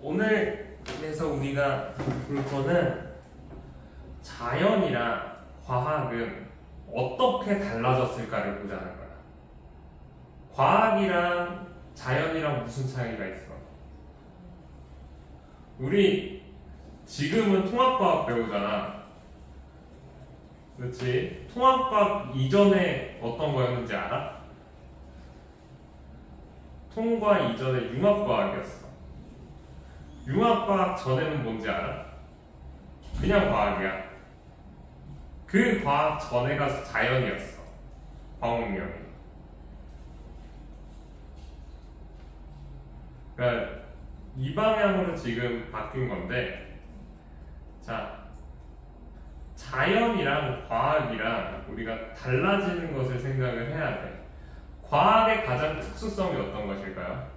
오늘 그래서 우리가 볼 거는 자연이랑 과학은 어떻게 달라졌을까를 보자는 거야. 과학이랑 자연이랑 무슨 차이가 있어? 우리 지금은 통합과학 배우잖아. 그렇지? 통합과학 이전에 어떤 거였는지 알아? 통과 이전에 융합과학이었어. 융합과학 전에는 뭔지 알아? 그냥 과학이야. 그 과학 전에가 자연이었어. 광학력이. 그러니까 이 방향으로 지금 바뀐 건데, 자, 자연이랑 과학이랑 우리가 달라지는 것을 생각을 해야 돼. 과학의 가장 특수성이 어떤 것일까요?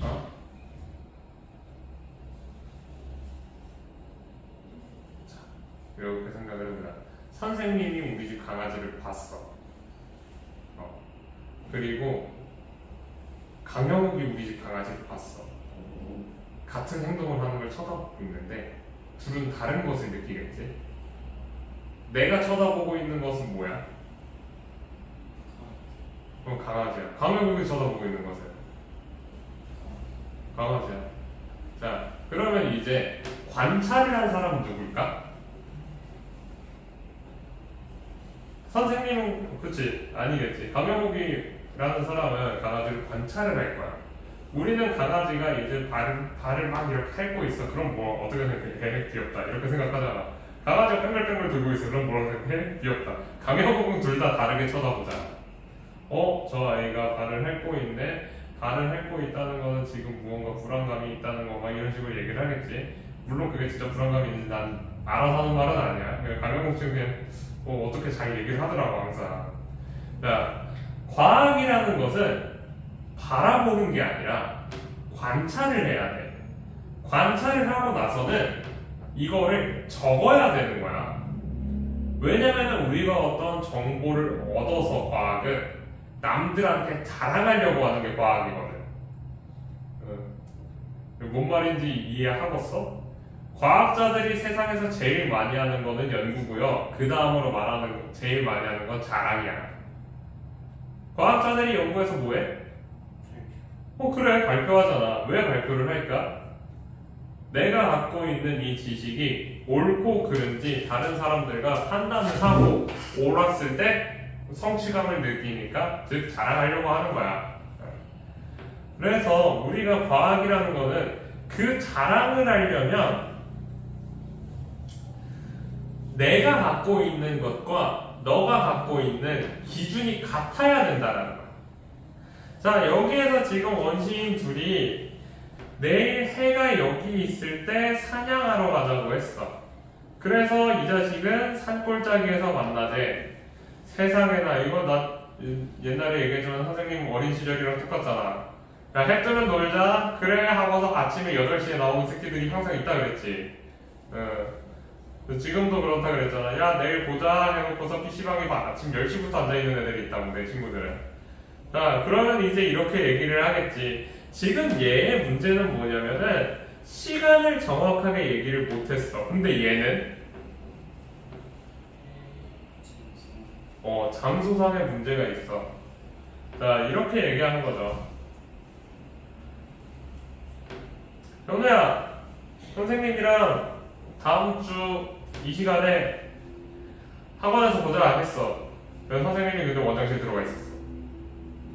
어? 자, 이렇게 생각을 해보자. 선생님이 우리 집 강아지를 봤어. 그리고 강영욱이 우리 집 강아지를 봤어. 같은 행동을 하는 걸 쳐다보고 있는데 둘은 다른 것을 느끼겠지? 내가 쳐다보고 있는 것은 뭐야? 그럼 강아지야. 강영욱이 쳐다보고 있는 것은 강아지야. 자, 그러면 이제 관찰을 한 사람은 누굴까? 선생님은 그치? 아니겠지. 강영욱이라는 사람은 강아지를 관찰을 할 거야. 우리는 강아지가 이제 발을 막 이렇게 핥고 있어. 그럼 뭐 어떻게 생각해? 걔네 귀엽다. 이렇게 생각하잖아. 강아지가 뺑글뺑글 들고 있어. 그럼 뭐라고 생각해? 귀엽다. 강영욱은 둘 다 다르게 쳐다보잖아. 저 아이가 발을 핥고 있네. 발을 핥고 있다는 거는 지금 무언가 불안감이 있다는 거 막 이런 식으로 얘기를 하겠지. 물론 그게 진짜 불안감이 있는지 난 알아서 하는 말은 아니야. 그냥 강영욱 씨는 그냥 어떻게 잘 얘기를 하더라고 항상. 자, 과학이라는 것은 바라보는 게 아니라 관찰을 해야 돼. 관찰을 하고 나서는 이거를 적어야 되는 거야. 왜냐면 우리가 어떤 정보를 얻어서 과학은 남들한테 자랑하려고 하는 게 과학이거든. 뭔 말인지 이해하겠어? 과학자들이 세상에서 제일 많이 하는 거는 연구고요. 그 다음으로 말하는 제일 많이 하는 건 자랑이야. 과학자들이 연구해서 뭐해? 그래, 발표하잖아. 왜 발표를 할까? 내가 갖고 있는 이 지식이 옳고 그른지 다른 사람들과 판단을 하고 옳았을 때 성취감을 느끼니까 즉 자랑하려고 하는 거야. 그래서 우리가 과학이라는 거는 그 자랑을 하려면 내가 갖고 있는 것과 너가 갖고 있는 기준이 같아야 된다는 거야. 자, 여기에서 지금 원시인 둘이 내일 해가 여기 있을 때 사냥하러 가자고 했어. 그래서 이 자식은 산골짜기에서 만나재. 세상에나, 이거 나 옛날에 얘기했지만 선생님 어린 시절이랑 똑같잖아. 야, 해 뜨면 놀자. 그래 하고서 아침에 8시에 나오는 새끼들이 항상 있다 그랬지. 지금도 그렇다 그랬잖아. 야, 내일 보자 해놓고서 PC방에 아침 10시부터 앉아있는 애들이 있다고, 내 친구들은. 자, 그러면 이제 이렇게 얘기를 하겠지. 지금 얘의 문제는 뭐냐면은 시간을 정확하게 얘기를 못했어. 근데 얘는 장소상의 문제가 있어. 자, 이렇게 얘기하는 거죠. 현우야, 선생님이랑 다음 주 이 시간에 학원에서 보자 하겠어. 그래서 선생님이 근데 원장실 들어가 있었어.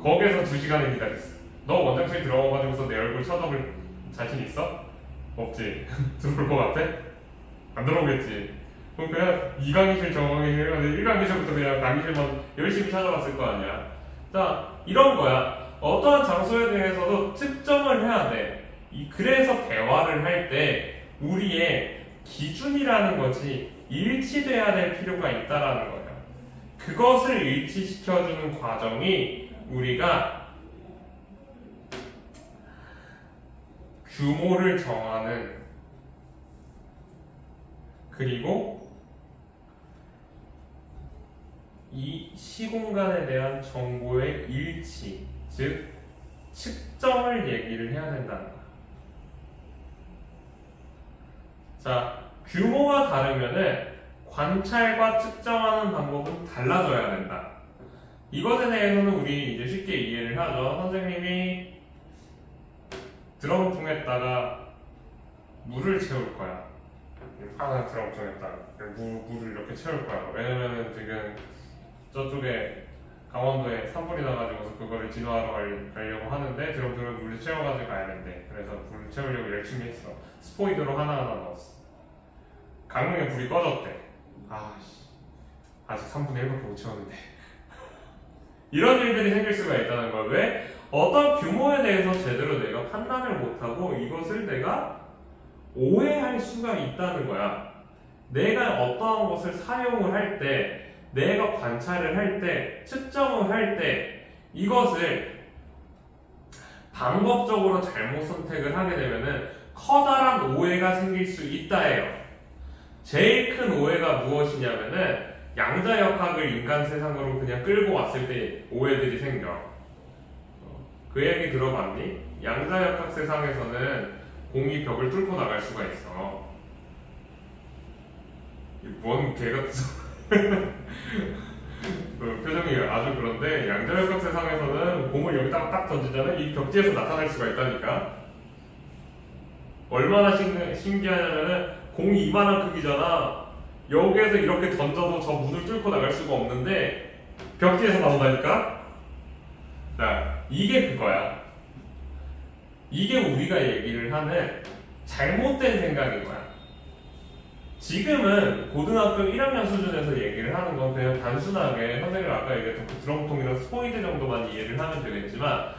거기에서 2시간을 기다렸어. 너 원장실 들어가가지고서 내 얼굴 쳐다볼 자신 있어? 없지. 들어올 것 같아? 안 들어오겠지. 그럼 그냥 2강의실 정강의실 해가지고 1강의실부터 그냥 강의실만 열심히 찾아봤을 거 아니야. 자, 이런 거야. 어떠한 장소에 대해서도 측정을 해야 돼. 그래서 대화를 할 때 우리의 기준이라는 것이 일치돼야 될 필요가 있다라는 거예요. 그것을 일치시켜주는 과정이 우리가 규모를 정하는, 그리고 이 시공간에 대한 정보의 일치, 즉 측정을 얘기를 해야 된다는 거야. 자, 규모가 다르면은 관찰과 측정하는 방법은 달라져야 된다. 이것에 대해서는 우리 이제 쉽게 이해를 하죠. 선생님이 드럼통에다가 물을 채울 거야. 파란 드럼통에다가 물을 이렇게 채울 거야. 왜냐면은 지금 저쪽에 강원도에 산불이 나가지고서 그거를 진화하러 가려고 하는데 드럼통에 물을 채워가지고 가야 된대. 그래서 물을 채우려고 열심히 했어. 스포이드로 하나하나 넣었어. 강릉에 불이 꺼졌대. 아직 3분의 1밖에 못 채웠는데. 이런 일들이 생길 수가 있다는 거야. 왜? 어떤 규모에 대해서 제대로 내가 판단을 못하고 이것을 내가 오해할 수가 있다는 거야. 내가 어떠한 것을 사용을 할 때, 내가 관찰을 할 때, 측정을 할 때 이것을 방법적으로 잘못 선택을 하게 되면은 커다란 오해가 생길 수 있다 해요. 제일 큰 오해가 무엇이냐면은 양자역학을 인간 세상으로 그냥 끌고 왔을 때 오해들이 생겨. 그 얘기 들어봤니? 양자역학 세상에서는 공이 벽을 뚫고 나갈 수가 있어. 뭔 개같은 표정이 아주 그런데 양자역학 세상에서는 공을 여기다가 딱 던지잖아. 이 벽지에서 나타날 수가 있다니까. 얼마나 신기하냐면은 공이 이만한 크기잖아. 여기에서 이렇게 던져도 저 문을 뚫고 나갈 수가 없는데 벽지에서 나온다니까? 자, 이게 그거야. 이게 우리가 얘기를 하는 잘못된 생각인 거야. 지금은 고등학교 1학년 수준에서 얘기를 하는 건 그냥 단순하게 선생님이 아까 얘기했던 그 드럼통이나 스포이드 정도만 이해를 하면 되겠지만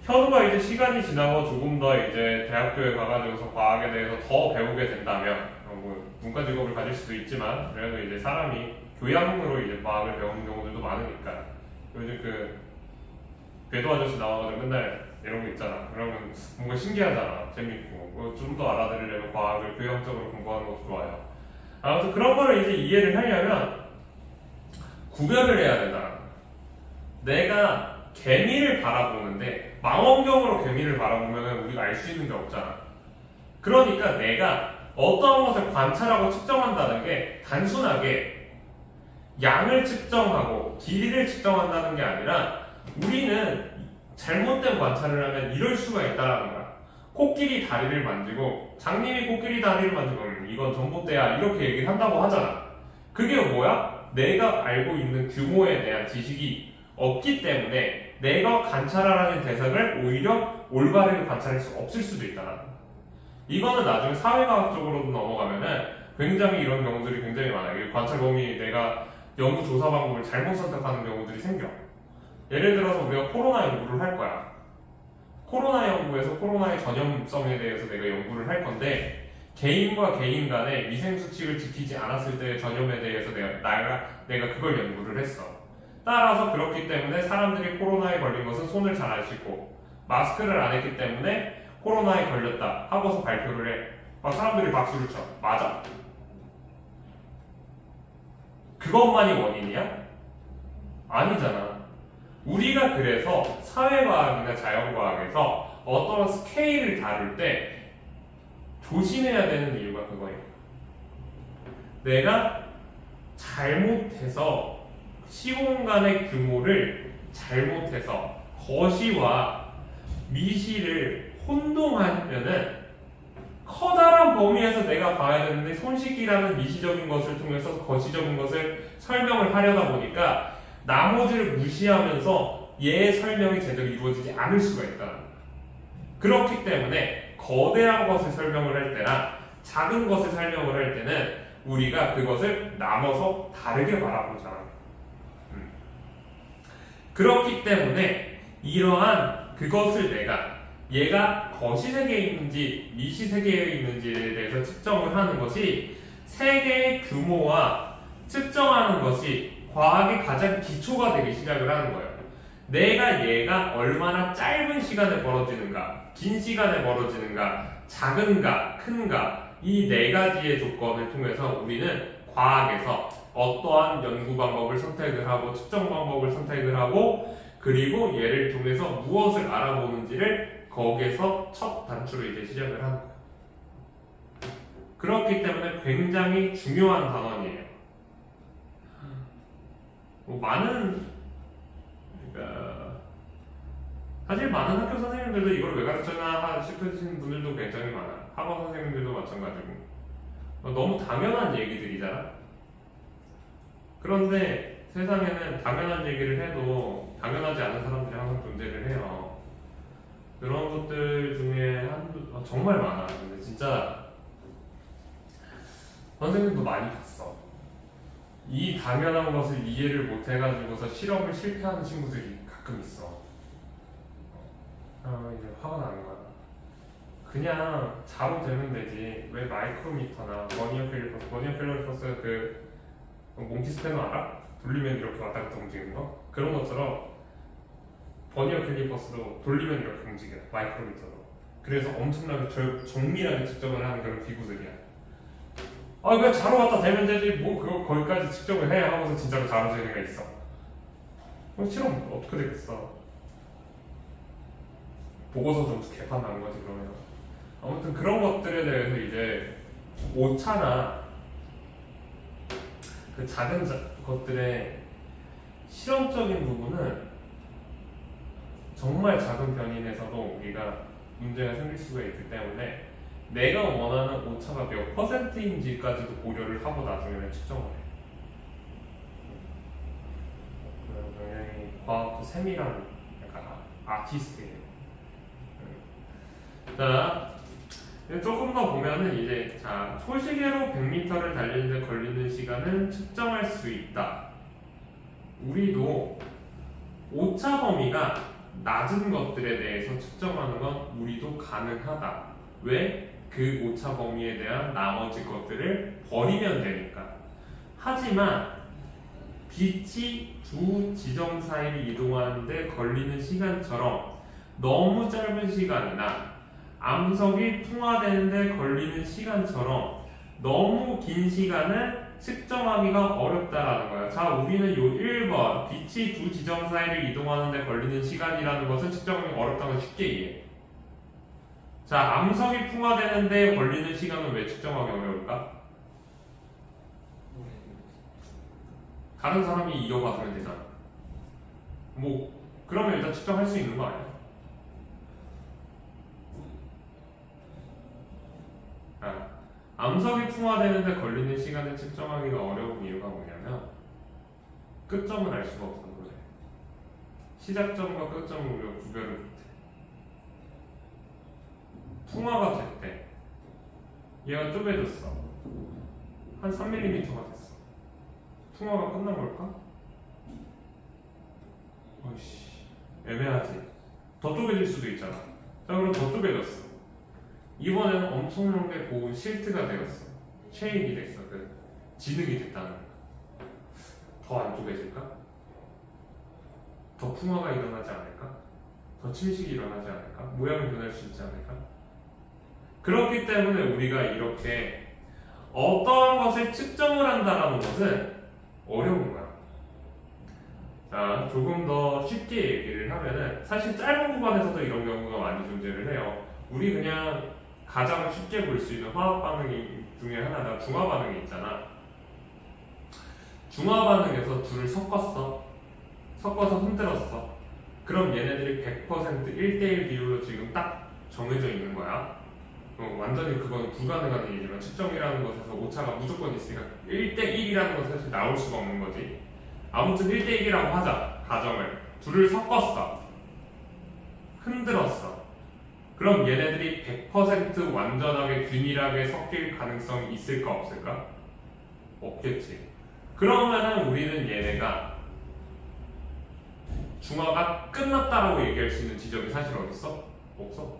현우가 이제 시간이 지나고 조금 더 이제 대학교에 가가지고서 과학에 대해서 더 배우게 된다면 뭐 문과 직업을 가질 수도 있지만 그래도 이제 사람이 교양으로 이제 과학을 배우는 경우들도 많으니까 요즘 그 궤도 아저씨 나와가지고 맨날 이런 거 있잖아. 그러면 뭔가 신기하잖아. 재밌고 좀 더 알아들으려면 과학을 교양적으로 공부하는 것도 좋아요. 아무튼 그런 거를 이제 이해를 하려면 구별을 해야 된다. 내가 개미를 바라보는데 망원경으로 개미를 바라보면 우리가 알 수 있는 게 없잖아. 그러니까 내가 어떤 것을 관찰하고 측정한다는 게 단순하게 양을 측정하고 길이를 측정한다는 게 아니라 우리는 잘못된 관찰을 하면 이럴 수가 있다는 거야. 코끼리 다리를 만지고 장님이 코끼리 다리를 만지고 이건 전봇대야 이렇게 얘기를 한다고 하잖아. 그게 뭐야? 내가 알고 있는 규모에 대한 지식이 없기 때문에 내가 관찰하라는 대상을 오히려 올바르게 관찰할 수 없을 수도 있다. 이거는 나중에 사회과학적으로도 넘어가면은 굉장히 이런 경우들이 굉장히 많아요. 관찰 범위 내가 연구 조사 방법을 잘못 선택하는 경우들이 생겨. 예를 들어서 우리가 코로나 연구를 할 거야. 코로나 연구에서 코로나의 전염성에 대해서 내가 연구를 할 건데 개인과 개인 간의 위생수칙을 지키지 않았을 때의 전염에 대해서 내가 그걸 연구를 했어. 따라서 그렇기 때문에 사람들이 코로나에 걸린 것은 손을 잘 안 씻고 마스크를 안 했기 때문에 코로나에 걸렸다 하고서 발표를 해. 막 사람들이 박수를 쳐. 맞아? 그것만이 원인이야? 아니잖아. 우리가 그래서 사회과학이나 자연과학에서 어떤 스케일을 다룰 때 조심해야 되는 이유가 그거예요. 내가 잘못해서 시공간의 규모를 잘못해서 거시와 미시를 혼동하면은 커다란 범위에서 내가 봐야 되는데 손쉽기라는 미시적인 것을 통해서 거시적인 것을 설명을 하려다 보니까 나머지를 무시하면서 얘의 설명이 제대로 이루어지지 않을 수가 있다. 그렇기 때문에 거대한 것을 설명을 할 때나 작은 것을 설명을 할 때는 우리가 그것을 나눠서 다르게 바라보자. 그렇기 때문에 이러한 그것을 내가 얘가 거시세계에 있는지 미시세계에 있는지에 대해서 측정을 하는 것이 세계의 규모와 측정하는 것이 과학의 가장 기초가 되기 시작을 하는 거예요. 내가 얘가 얼마나 짧은 시간에 벌어지는가, 긴 시간에 벌어지는가, 작은가, 큰가 이 네 가지의 조건을 통해서 우리는 과학에서 어떠한 연구 방법을 선택을 하고 측정 방법을 선택을 하고 그리고 얘를 통해서 무엇을 알아보는지를 거기에서 첫 단추로 이제 시작을 하는 거예요. 그렇기 때문에 굉장히 중요한 단원이에요. 많은 그러니까 사실 많은 학교 선생님들도 이걸 왜 가르쳐나 싶으신 분들도 굉장히 많아. 학원 선생님들도 마찬가지고 너무 당연한 얘기들이잖아. 그런데 세상에는 당연한 얘기를 해도 당연하지 않은 사람들이 항상 존재를 해요. 그런 것들 중에 정말 많아. 근데 진짜 선생님도 많이 봤어. 이 당연한 것을 이해를 못 해가지고서 실험을 실패하는 친구들이 가끔 있어. 이제 화가 나는 거야. 그냥 자로 되면 되지. 왜 마이크로미터나 버니어 캘리퍼스 그 몽키 스패너 알아? 돌리면 이렇게 왔다 갔다 움직이는 거? 그런 것처럼 버니어 캘리퍼스도 돌리면 이렇게 움직여. 마이크로미터로. 그래서 엄청나게 정밀하게 측정을 하는 그런 기구들이야. 그냥 자로 갖다 대면 되지. 뭐 그거 거기까지 측정을 해 하고서 진짜로 자로 되는 애가 있어. 그럼 실험 어떻게 되겠어? 보고서 점수 개판 나는 거지 그러면. 아무튼 그런 것들에 대해서 이제 오차나 그 작은 것들의 실험적인 부분은 정말 작은 변인에서도 우리가 문제가 생길 수가 있기 때문에 내가 원하는 오차가 몇 %인지까지도 고려를 하고 나중에는 측정을 해. 굉장히 과학도 세밀한 약간 아티스트예요. 자, 조금 더 보면은 이제 초시계로 100m를 달리는데 걸리는 시간은 측정할 수 있다. 우리도 오차 범위가 낮은 것들에 대해서 측정하는 건 우리도 가능하다. 왜? 그 오차 범위에 대한 나머지 것들을 버리면 되니까. 하지만 빛이 두 지점 사이를 이동하는데 걸리는 시간처럼 너무 짧은 시간이나 암석이 풍화되는데 걸리는 시간처럼 너무 긴 시간을 측정하기가 어렵다라는 거예요. 자, 우리는 요 1번 빛이 두 지점 사이를 이동하는데 걸리는 시간이라는 것을 측정하기 어렵다는 걸 쉽게 이해해. 자, 암석이 풍화되는데 걸리는 시간은 왜 측정하기 어려울까? 다른 사람이 이어받으면 되잖아. 뭐 그러면 일단 측정할 수 있는 거 아니야? 암석이 풍화되는데 걸리는 시간을 측정하기가 어려운 이유가 뭐냐면 끝점을 알 수가 없어서 그래. 시작점과 끝점을 우리가 구별을 못해. 풍화가 됐대. 얘가 쪼개졌어. 한 3mm가 됐어. 풍화가 끝난 걸까? 어이씨, 애매하지. 더 쪼개질 수도 있잖아. 자, 그럼 더 쪼개졌어. 이번에는 엄청나게 고운 실트가 되었어. 쉐입이 됐어. 그 진흙이 됐다는 거야. 더 안 쪼개질까? 더 풍화가 일어나지 않을까? 더 침식이 일어나지 않을까? 모양이 변할 수 있지 않을까? 그렇기 때문에 우리가 이렇게 어떠한 것을 측정을 한다는 것은 어려운 거야. 자, 조금 더 쉽게 얘기를 하면은 사실 짧은 구간에서도 이런 경우가 많이 존재를 해요. 우리 그냥 가장 쉽게 볼 수 있는 화학 반응 중에 하나가 중화 반응이 있잖아. 중화 반응에서 둘을 섞어서 흔들었어. 그럼 얘네들이 100% 1대1 비율로 지금 딱 정해져 있는 거야. 완전히 그건 불가능한 일이지만 측정이라는 것에서 오차가 무조건 있으니까 1대1이라는 것은 사실 나올 수가 없는 거지. 아무튼 1대1이라고 하자. 가정을. 둘을 섞었어. 흔들었어. 그럼 얘네들이 100% 완전하게 균일하게 섞일 가능성이 있을까 없을까? 없겠지. 그러면은 우리는 얘네가 중화가 끝났다라고 얘기할 수 있는 지점이 사실 어딨어? 없어.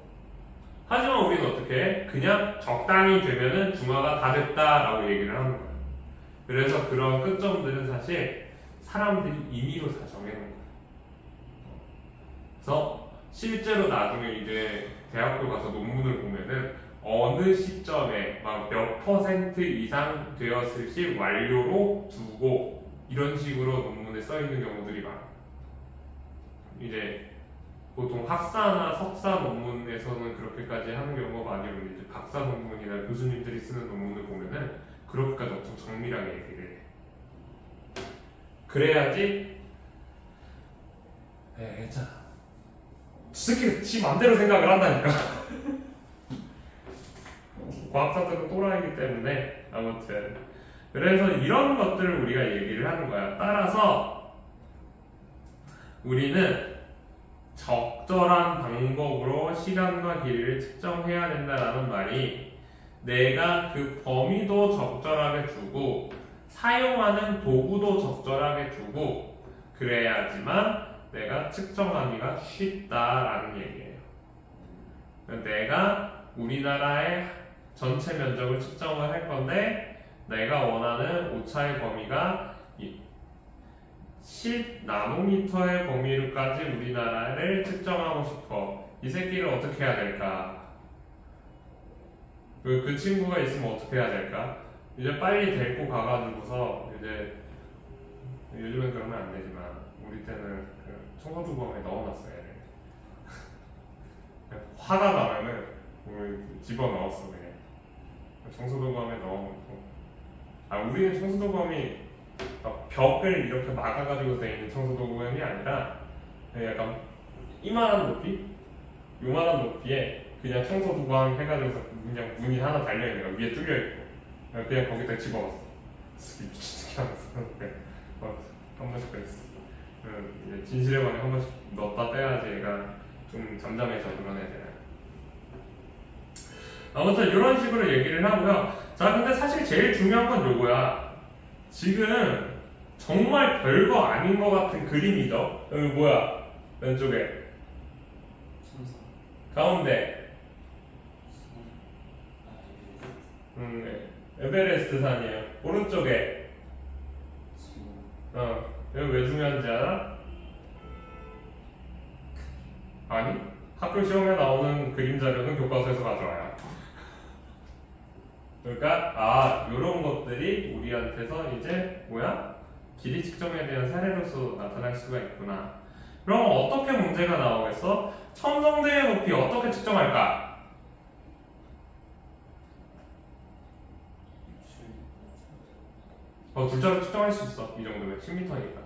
하지만 우리는 어떻게 해? 그냥 적당히 되면은 중화가 다 됐다라고 얘기를 하는 거야. 그래서 그런 끝점들은 사실 사람들이 임의로 다 정해놓은 거야. 그래서 실제로 나중에 이제 대학교 가서 논문을 보면은 어느 시점에 막 몇 퍼센트 이상 되었을 시 완료로 두고 이런 식으로 논문에 써 있는 경우들이 많아. 이제 보통 학사나 석사 논문에서는 그렇게까지 하는 경우가 많이 없는데 이제 박사 논문이나 교수님들이 쓰는 논문을 보면은 그렇게까지 엄청 정밀하게 얘기를 해. 그래야지 자 특히 지 맘대로 생각을 한다니까. 과학자들은 또라이기 때문에 아무튼 그래서 이런 것들을 우리가 얘기를 하는 거야. 따라서 우리는 적절한 방법으로 시간과 길이를 측정해야 된다라는 말이 내가 그 범위도 적절하게 두고 사용하는 도구도 적절하게 두고 그래야지만 내가 측정하기가 쉽다라는 얘기예요. 내가 우리나라의 전체 면적을 측정을 할 건데 내가 원하는 오차의 범위가 10나노미터의 범위로까지 우리나라를 측정하고 싶어. 이 새끼를 어떻게 해야 될까? 그 친구가 있으면 어떻게 해야 될까? 이제 빨리 데리고 가가지고서 이제 요즘엔 그러면 안 되지만 우리 때는 그 청소주범에 넣어놨어요. 화가 나면은 집어넣었어 그냥. 청소도구함에 넣어놓고 우리는 청소도구함이 벽을 이렇게 막아가지고 되어 있는 청소도구함이 아니라 약간 이만한 높이? 요만한 높이에 그냥 청소도구함 해가지고 그냥 문이 하나 달려있는 거 위에 뚫려있고 그냥 거기다 집어넣었어. 미친새끼 하면서 한 번씩 그랬어. 이제 진실의 방에 한 번씩 넣었다 빼야지 얘가 좀 잠잠해져 그런 애들은. 아무튼 이런 식으로 얘기를 하고요. 자, 근데 사실 제일 중요한 건 요거야. 지금 정말 별거 아닌 것 같은 그림이죠. 여기 뭐야? 왼쪽에 가운데 에베레스트 산이에요. 오른쪽에 여기 왜 중요한지 알아? 아니? 학교 시험에 나오는 그림 자료는 교과서에서 가져와요. 그러니까 이런 것들이 우리한테서 이제 뭐야? 길이 측정에 대한 사례로서 나타날 수가 있구나. 그럼 어떻게 문제가 나오겠어? 첨성대의 높이 어떻게 측정할까? 줄자로 측정할 수 있어. 이 정도면 10m니까.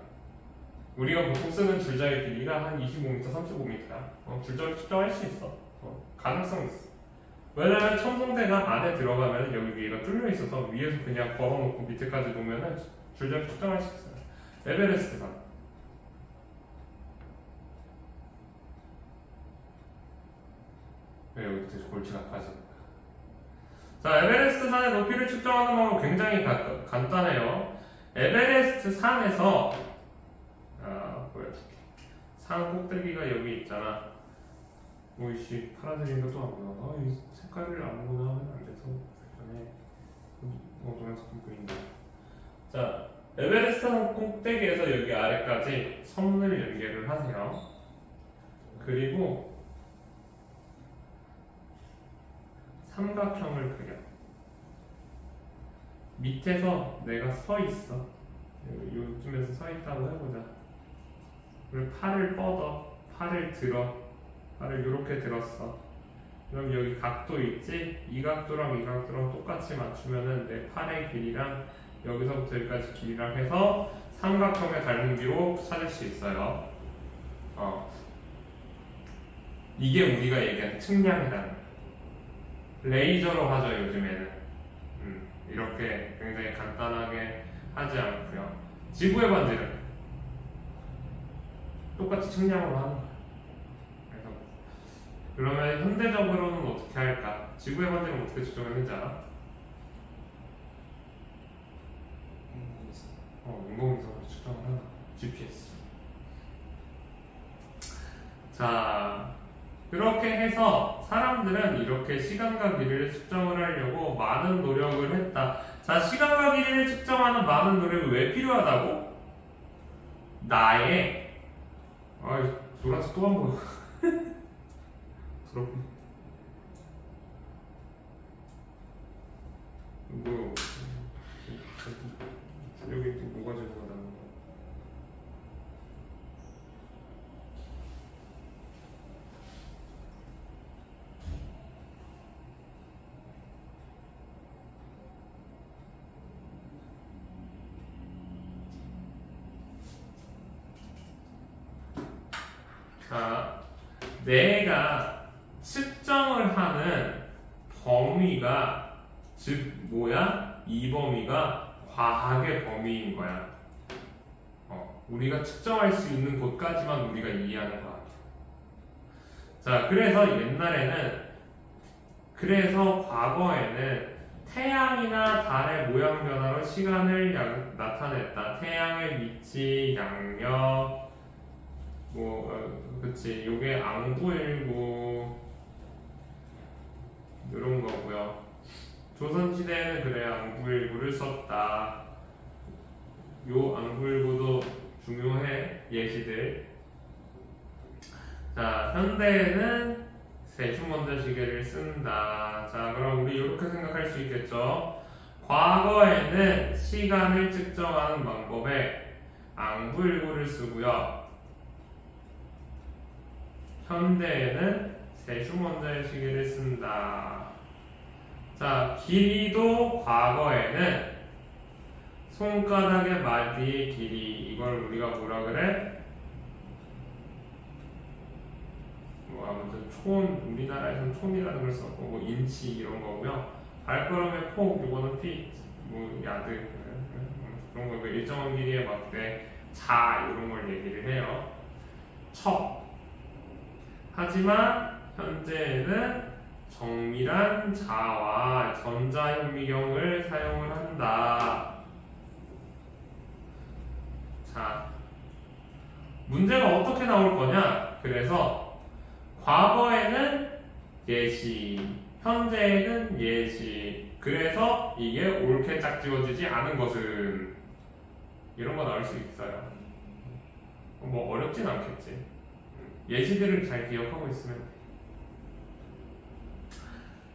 우리가 보통 쓰는 줄자의 길이가 한 25m, 35m야. 줄자로 측정할 수 있어. 가능성 있어. 왜냐면 첨성대가 안에 들어가면 여기 위에가 뚫려 있어서 위에서 그냥 걸어놓고 밑에까지 보면은 줄자로 측정할 수 있어요. 에베레스트 산. 왜 여기 골치가 빠집니까? 자, 에베레스트 산의 높이를 측정하는 방법은 굉장히 간단해요. 에베레스트 산에서 보여줄게. 산 꼭대기가 여기 있잖아. 오이씨 파란색인 것도 안 보여. 이 색깔을 아무거나 하면 안 돼서 노란색 좀 보인다. 자, 에베레스트 산 꼭대기에서 여기 아래까지 선을 연결을 하세요. 그리고 삼각형을 그려. 밑에서 내가 서 있어. 요즘에서 서 있다고 해보자. 그리고 팔을 뻗어. 팔을 들어. 팔을 이렇게 들었어. 그럼 여기 각도 있지? 이 각도랑 이 각도랑 똑같이 맞추면은 내 팔의 길이랑 여기서부터 여기까지 길이랑 해서 삼각형의 닮은기로 찾을 수 있어요. 이게 우리가 얘기하는 측량이라는 거야. 레이저로 하죠 요즘에는. 이렇게 굉장히 간단하게 하지 않고요. 지구의 반지는 똑같이 측량으로 하는 거야. 그래서 그러면 현대적으로는 어떻게 할까? 지구의 반지는 어떻게 측정했는지 알아? 인공위성으로 측정을 하나. GPS. 자, 그렇게 해서 사람들은 이렇게 시간과 길이를 측정을 하려고 많은 노력을 했다. 자, 시간과 길이를 측정하는 많은 노력이 왜 필요하다고? 나의 노란색 또 한 번. 뭐가 제공된다는 거야? 자, 내가 측정을 하는 범위가 즉 뭐야? 이 범위가 과학의 범위인 거야. 우리가 측정할 수 있는 곳까지만 우리가 이해하는 거야. 자, 그래서 과거에는 태양이나 달의 모양 변화로 시간을 나타냈다. 태양의 위치, 양력, 그치. 요게 앙부일부 이런 거고요. 조선시대에는 그래 앙부일부를 썼다. 요 앙부일부도 중요해. 예시들. 자, 현대에는 세슈먼저 시계를 쓴다. 자, 그럼 우리 이렇게 생각할 수 있겠죠. 과거에는 시간을 측정하는 방법에 앙부일부를 쓰고요. 현대에는 세슈먼저의 시계를 쓴다. 자, 길이도 과거에는 손가락의 마디의 길이, 이걸 우리가 뭐라 그래? 아무튼 우리나라에서는 촌이라는 걸 썼고, 인치 이런 거고요. 발걸음의 폭, 이거는 feet, 야드 그런 거, 일정한 길이의 막대, 자 이런 걸 얘기를 해요. 척. 하지만 현재는 정밀한 자와 전자현미경을 사용을 한다. 자, 문제가 어떻게 나올 거냐? 그래서 과거에는 예시, 현재에는 예시. 그래서 이게 옳게 짝지워지지 않은 것은 이런 거 나올 수 있어요. 뭐 어렵진 않겠지. 예시들을 잘 기억하고 있으면 돼.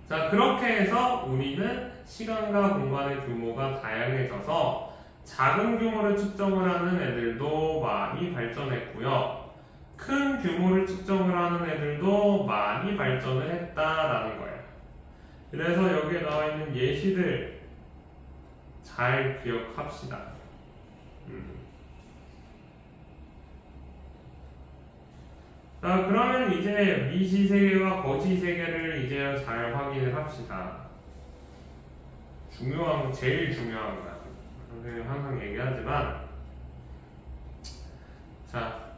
자, 그렇게 해서 우리는 시간과 공간의 규모가 다양해져서 작은 규모를 측정을 하는 애들도 많이 발전했고요. 큰 규모를 측정을 하는 애들도 많이 발전을 했다라는 거예요. 그래서 여기에 나와 있는 예시들 잘 기억합시다. 자, 그러면 이제 미시세계와 거시세계를 이제 잘 확인을 합시다. 제일 중요한 거야. 선생님 항상 얘기하지만, 자,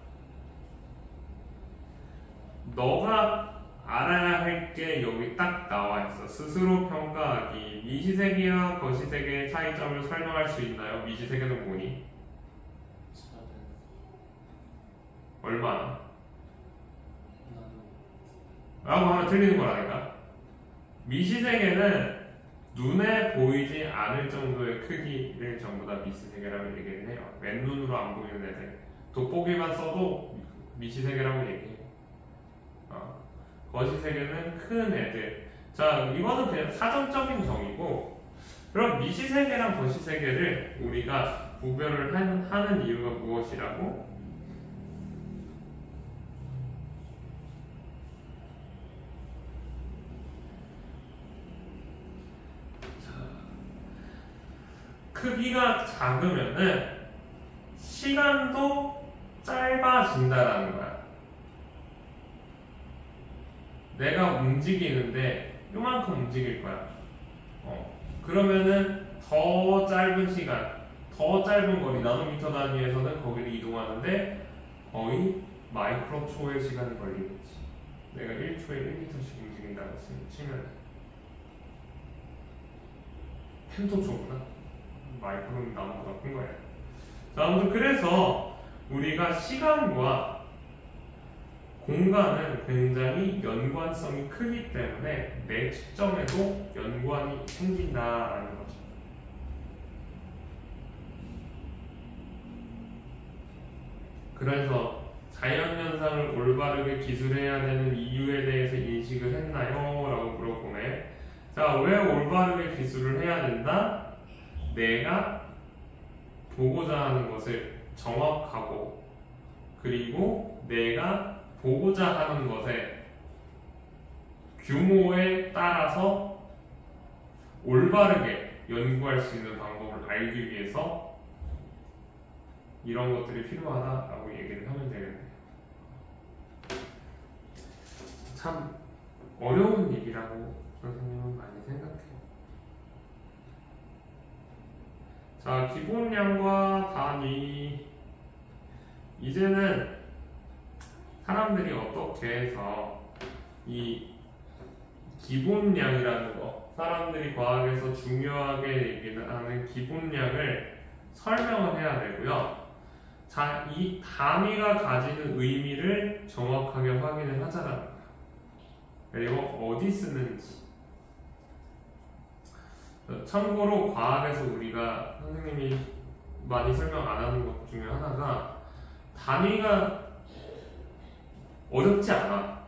너가 알아야 할 게 여기 딱 나와 있어. 스스로 평가하기. 미시세계와 거시세계의 차이점을 설명할 수 있나요? 미시세계는 뭐니? 얼마나? 라고 하면 틀리는 거라니까. 미시세계는 눈에 보이지 않을 정도의 크기를 전부 다 미시세계라고 얘기를 해요. 맨눈으로 안 보이는 애들. 돋보기만 써도 미시세계라고 얘기해요. 거시세계는 큰 애들. 자, 이거는 그냥 사전적인 정의고, 그럼 미시세계랑 거시세계를 우리가 구별을 하는 이유가 무엇이라고? 크기가 작으면은 시간도 짧아진다라는 거야. 내가 움직이는데 요만큼 움직일 거야. 그러면은 더 짧은 시간, 더 짧은 거리, 나노미터 단위에서는 거기를 이동하는데 거의 마이크로초의 시간이 걸리겠지. 내가 1초에 1m씩 움직인다고 치면 펜토초구나. 마이크로는 나무보다 큰 거예요. 자, 아무튼 그래서 우리가 시간과 공간은 굉장히 연관성이 크기 때문에 내 측정에도 연관이 생긴다라는 거죠. 그래서 자연현상을 올바르게 기술해야 되는 이유에 대해서 인식을 했나요? 라고 물어보네. 자, 왜 올바르게 기술을 해야 된다? 내가 보고자 하는 것을 정확하고 그리고 내가 보고자 하는 것의 규모에 따라서 올바르게 연구할 수 있는 방법을 알기 위해서 이런 것들이 필요하다라고 얘기를 하면 되겠네요. 참 어려운 얘기라고 선생님은 많이 생각해요. 자, 기본량과 단위. 이제는 사람들이 어떻게 해서 이 기본량이라는 거, 사람들이 과학에서 중요하게 얘기하는 기본량을 설명을 해야 되고요. 자, 이 단위가 가지는 의미를 정확하게 확인을 하자라는 거예요. 그리고 어디 쓰는지. 참고로 과학에서 우리가 선생님이 많이 설명 안 하는 것 중에 하나가 단위가 어렵지 않아.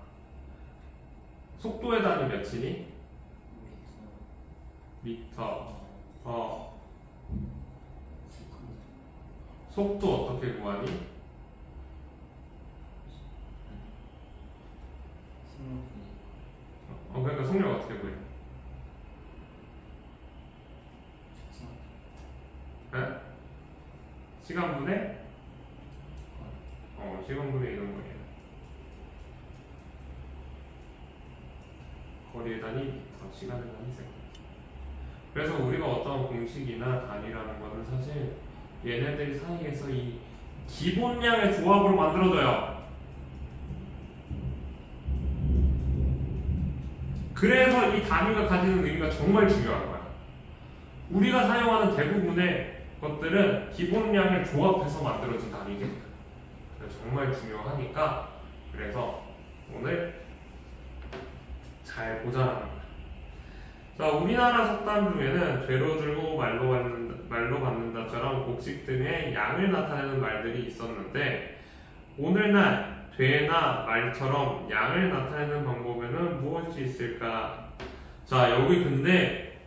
속도의 단위 몇이니? 미터. 속도 어떻게 구하니? 그러니까 속력 어떻게 구해? 네? 시간분의? 시간분의 이런 거예요. 거리의 단위 미터, 시간의 단위 세컨드. 그래서 우리가 어떤 공식이나 단위라는 것은 사실 얘네들 사이에서 이 기본량의 조합으로 만들어져요. 그래서 이 단위가 가지는 의미가 정말 중요한 거야. 우리가 사용하는 대부분의 것들은 기본량을 조합해서 만들어진 단위거든요. 정말 중요하니까 그래서 오늘 잘 보자라는 거야. 자, 우리나라 속담 중에는 되로 들고 말로 받는다처럼 곡식 등의 양을 나타내는 말들이 있었는데 오늘날 되나 말처럼 양을 나타내는 방법에는 무엇이 있을까? 자, 여기 근데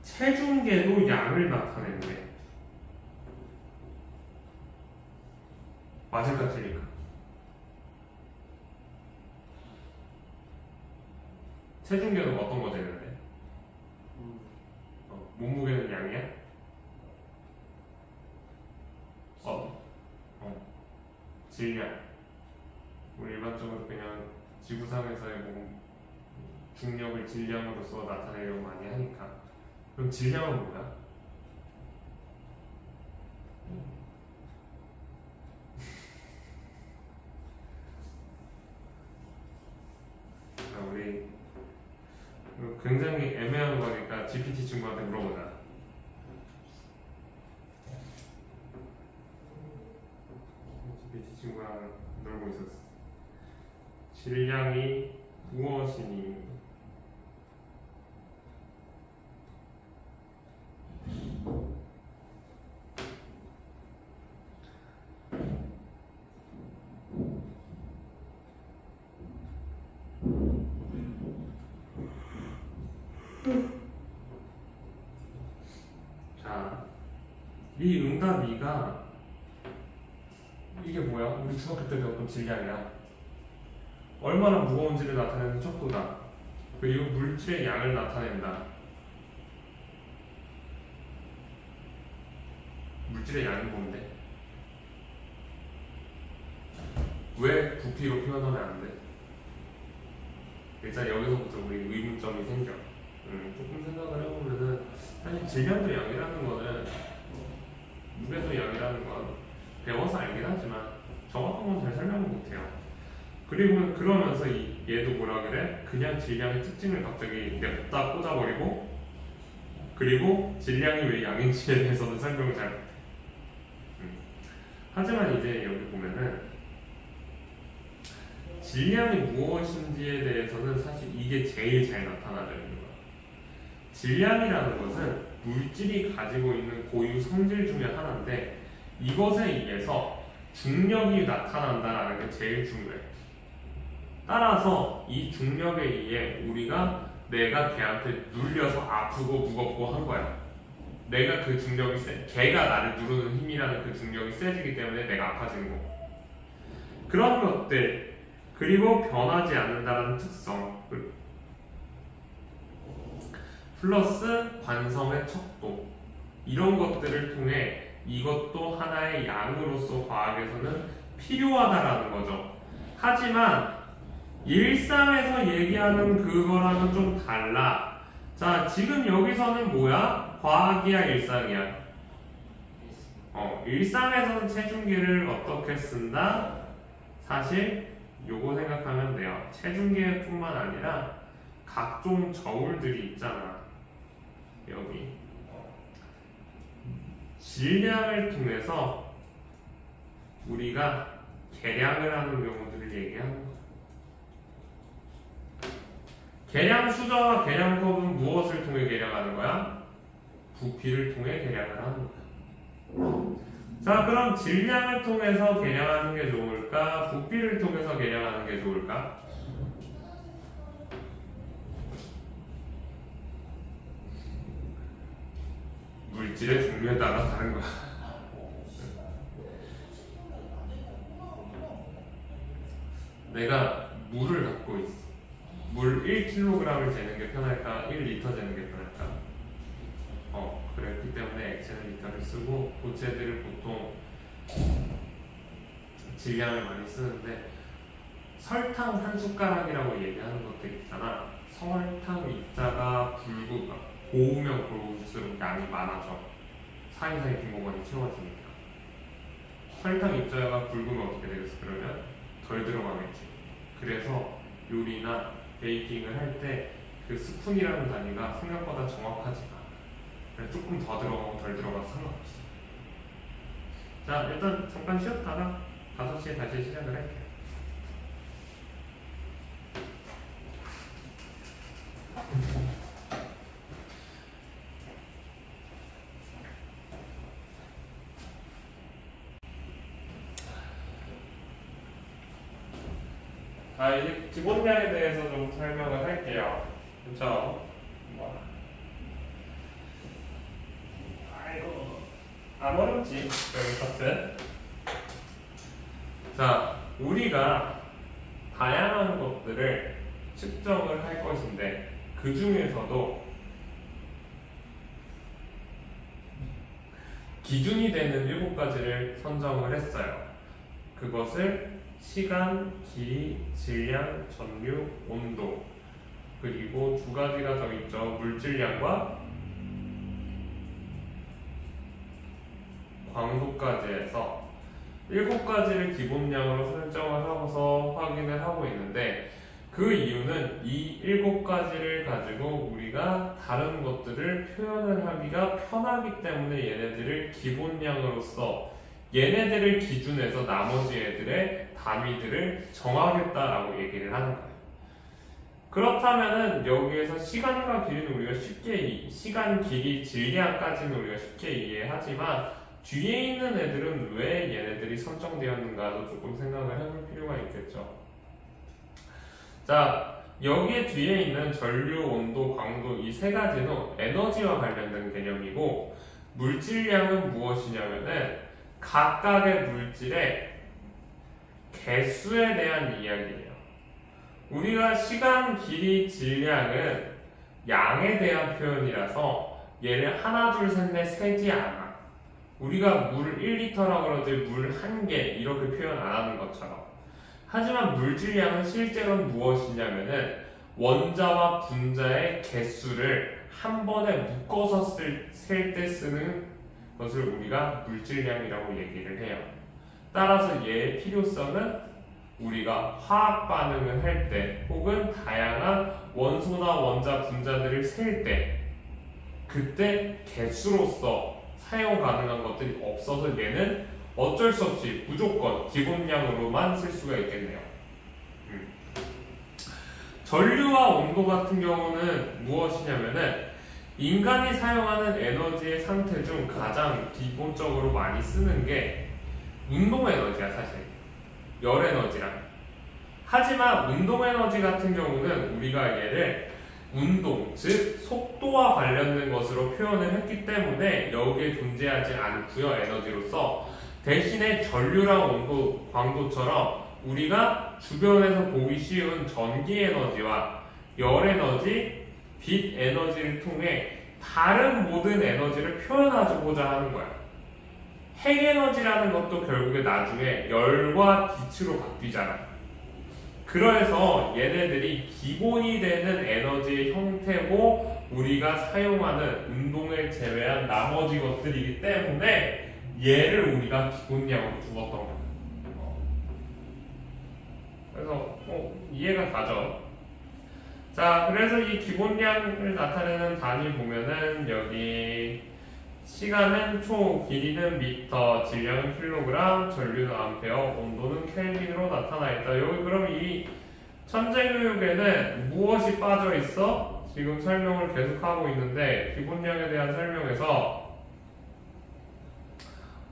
체중계도 양을 나타낸대. 맞을까 틀릴까? 체중계는 어떤 거 되는데? 몸무게는 양이야? 질량. 우리 일반적으로 그냥 지구상에서의 몸 중력을 질량으로서 나타내려고 많이 하니까. 그럼 질량은 뭐야? 우리 굉장히 애매한 거니까 GPT 친구한테 물어보자. GPT 친구랑 놀고 있었어. 질량이 무엇이니? 자, 이 응답 2가 이게 뭐야? 우리 중학교 때 배웠던 질량이야. 얼마나 무거운지를 나타내는 척도다. 그리고 물질의 양을 나타낸다. 물질의 양이 뭔데? 왜 부피로 표현하면 안 돼? 일단 여기서부터 우리 의문점이 생겨. 조금 생각을 해보면은 사실 질량도 양이라는 거는 무게도 양이라는 건 배워서 알긴 하지만 정확한 건 잘 설명을 못해요. 그리고 그러면서 얘도 뭐라 그래? 그냥 질량의 특징을 갑자기 냅다 꽂아버리고 그리고 질량이 왜 양인지에 대해서는 설명을 잘 못해. 하지만 이제 여기 보면은 질량이 무엇인지에 대해서는 사실 이게 제일 잘 나타나져 있는 거야. 질량이라는 것은 물질이 가지고 있는 고유 성질 중에 하나인데 이것에 의해서 중력이 나타난다는 게 제일 중요해. 따라서 이 중력에 의해 내가 걔한테 눌려서 아프고 무겁고 한 거야. 내가 그 중력이 걔가 나를 누르는 힘이라는 그 중력이 세지기 때문에 내가 아파지는 거고. 그런 것들, 그리고 변하지 않는다는 특성, 플러스 관성의 척도, 이런 것들을 통해 이것도 하나의 양으로서 과학에서는 필요하다라는 거죠. 하지만 일상에서 얘기하는 그거랑은 좀 달라. 자, 지금 여기서는 뭐야? 과학이야, 일상이야? 일상에서는 체중계를 어떻게 쓴다? 사실 요거 생각하면 돼요. 체중계뿐만 아니라 각종 저울들이 있잖아. 여기 질량을 통해서 우리가 계량을 하는 경우들을 얘기하는 거야. 계량 수저와 계량 컵은 무엇을 통해 계량하는 거야? 부피를 통해 계량을 하는 거야. 자, 그럼 질량을 통해서 계량하는 게 좋을까? 부피를 통해서 계량하는 게 좋을까? 물질의 종류에 따라 다른 거야. 내가 물을 갖고 있어. 물 1kg을 재는 게 편할까? 1리터 재는 게 편할까? 그랬기 때문에 액체는 리터를 쓰고 고체들을 보통 질량을 많이 쓰는데, 설탕 한 숟가락이라고 얘기하는 것들 있잖아. 설탕 입자가 고우면 고울수록 양이 많아져. 사이사이 빈 공간이 채워지니까. 설탕 입자가 굵으면 어떻게 되겠어? 그러면 덜 들어가겠지. 그래서 요리나 베이킹을 할 때 그 스푼이라는 단위가 생각보다 정확하지가 않아. 조금 더 들어가고 덜 들어가도 상관없어. 자, 일단 잠깐 쉬었다가 5시에 다시 시작을 할게요. 이제 기본량에 대해서 좀 설명을 할게요. 그렇죠? 아이고, 안 어렵지, 여기 파트. 자, 우리가 다양한 것들을 측정을 할 것인데, 그 중에서도 기준이 되는 7가지를 선정을 했어요. 그것을 시간, 길이, 질량, 전류, 온도, 그리고 2가지가 더 있죠. 물질량과 광도까지 해서 7가지를 기본량으로 설정을 하고서 확인을 하고 있는데, 그 이유는 이 7가지를 가지고 우리가 다른 것들을 표현을 하기가 편하기 때문에 얘네들을 기본량으로서 얘네들을 기준해서 나머지 애들의 단위들을 정하겠다라고 얘기를 하는 거예요. 그렇다면은 여기에서 시간과 길이는 우리가 쉽게 시간, 길이, 질량까지는 우리가 쉽게 이해하지만 뒤에 있는 애들은 왜 얘네들이 선정되었는가도 조금 생각을 해볼 필요가 있겠죠. 자, 여기에 뒤에 있는 전류, 온도, 광도 이 3가지는 에너지와 관련된 개념이고, 물질량은 무엇이냐면은 각각의 물질의 개수에 대한 이야기예요. 우리가 시간, 길이, 질량은 양에 대한 표현이라서 얘를 하나, 둘, 셋, 넷 세지 않아. 우리가 물 1리터라고 그러지 물 1개 이렇게 표현 안 하는 것처럼. 하지만 물질량은 실제로는 무엇이냐면은 원자와 분자의 개수를 한 번에 묶어서 셀 때 쓰는 것을 우리가 물질량이라고 얘기를 해요. 따라서 얘의 필요성은 우리가 화학 반응을 할 때 혹은 다양한 원소나 원자, 분자들을 셀 때 그때 개수로서 사용 가능한 것들이 없어서 얘는 어쩔 수 없이 무조건 기본량으로만 쓸 수가 있겠네요. 전류와 온도 같은 경우는 무엇이냐면은 인간이 사용하는 에너지의 상태 중 가장 기본적으로 많이 쓰는 게 운동 에너지야, 사실. 열 에너지랑. 하지만 운동 에너지 같은 경우는 우리가 얘를 운동, 즉 속도와 관련된 것으로 표현을 했기 때문에 여기에 존재하지 않고요. 에너지로서 대신에 전류랑 온도, 광도처럼 우리가 주변에서 보기 쉬운 전기 에너지와 열 에너지, 빛 에너지를 통해 다른 모든 에너지를 표현하고자 하는 거야. 핵 에너지라는 것도 결국에 나중에 열과 빛으로 바뀌잖아. 그래서 얘네들이 기본이 되는 에너지의 형태고 우리가 사용하는 운동을 제외한 나머지 것들이기 때문에 얘를 우리가 기본량으로 두었던 거야. 그래서 이해가 가죠? 자, 그래서 이 기본량을 나타내는 단위 보면은 여기 시간은 초, 길이는 미터, 질량은 킬로그램, 전류는 암페어, 온도는 켈빈으로 나타나 있다. 여기 그럼 이 천재교육에는 무엇이 빠져 있어? 지금 설명을 계속하고 있는데 기본량에 대한 설명에서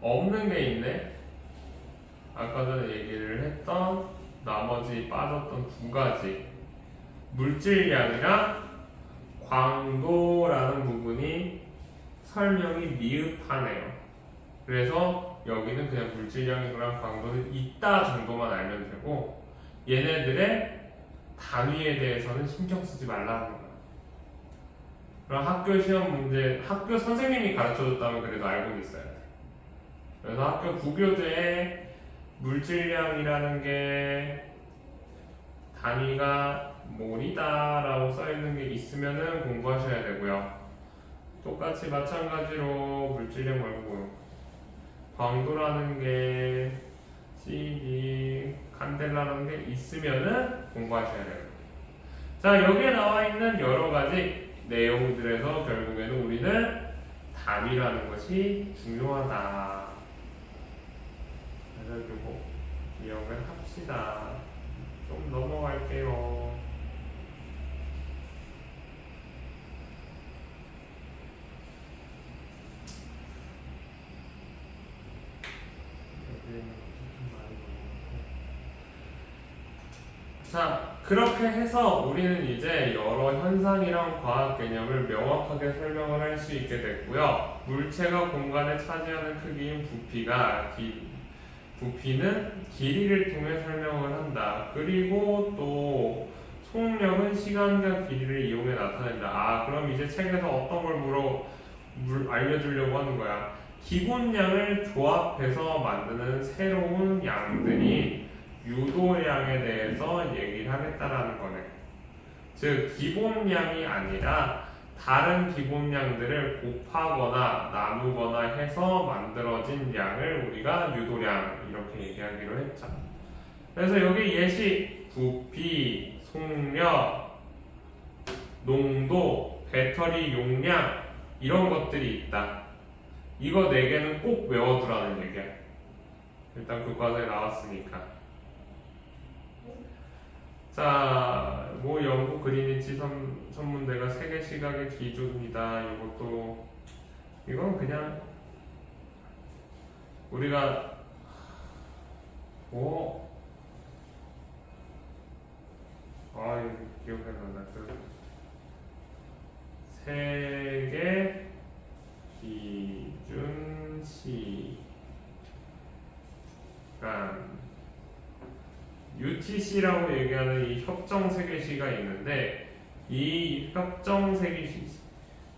없는 게 있네. 아까 전에 얘기를 했던 나머지 빠졌던 두 가지 물질량이랑 광도라는 부분이 설명이 미흡하네요. 그래서 여기는 그냥 물질량이랑 광도는 있다 정도만 알면 되고 얘네들의 단위에 대해서는 신경 쓰지 말라는 거예요. 그럼 학교 시험 문제, 학교 선생님이 가르쳐줬다면 그래도 알고 있어야 돼. 그래서 학교 구교재에 물질량이라는 게 단위가 몰이다 라고 써있는 게 있으면은 공부하셔야 되고요. 똑같이 마찬가지로 물질량 말고 광도라는 게 CD, 칸델라라는 게 있으면은 공부하셔야 돼요. 자, 여기에 나와 있는 여러 가지 내용들에서 결국에는 우리는 답이라는 것이 중요하다. 그래서 이거 기억을 합시다. 좀 넘어갈게요. 자, 그렇게 해서 우리는 이제 여러 현상이랑 과학 개념을 명확하게 설명을 할 수 있게 됐고요. 물체가 공간에 차지하는 크기인 부피는 길이를 통해 설명을 한다. 그리고 또 속력은 시간과 길이를 이용해 나타낸다. 그럼 이제 책에서 어떤 걸 알려주려고 하는 거야. 기본량을 조합해서 만드는 새로운 양들이 유도량에 대해서 얘기를 하겠다라는 거네. 즉 기본량이 아니라 다른 기본량들을 곱하거나 나누거나 해서 만들어진 양을 우리가 유도량 이렇게 얘기하기로 했죠. 그래서 여기 예시 부피, 속력, 농도, 배터리 용량 이런 것들이 있다. 이거 4개는 꼭 외워두라는 얘기야. 일단 교과서에 나왔으니까. 자, 뭐 영국 그리니치 천문대가 세계 시각의 기준이다. 이건 그냥 우리가 이거 기억이 안 나. 세계 기준 시간 UTC라고 얘기하는 이 협정 세계시가 있는데 이 협정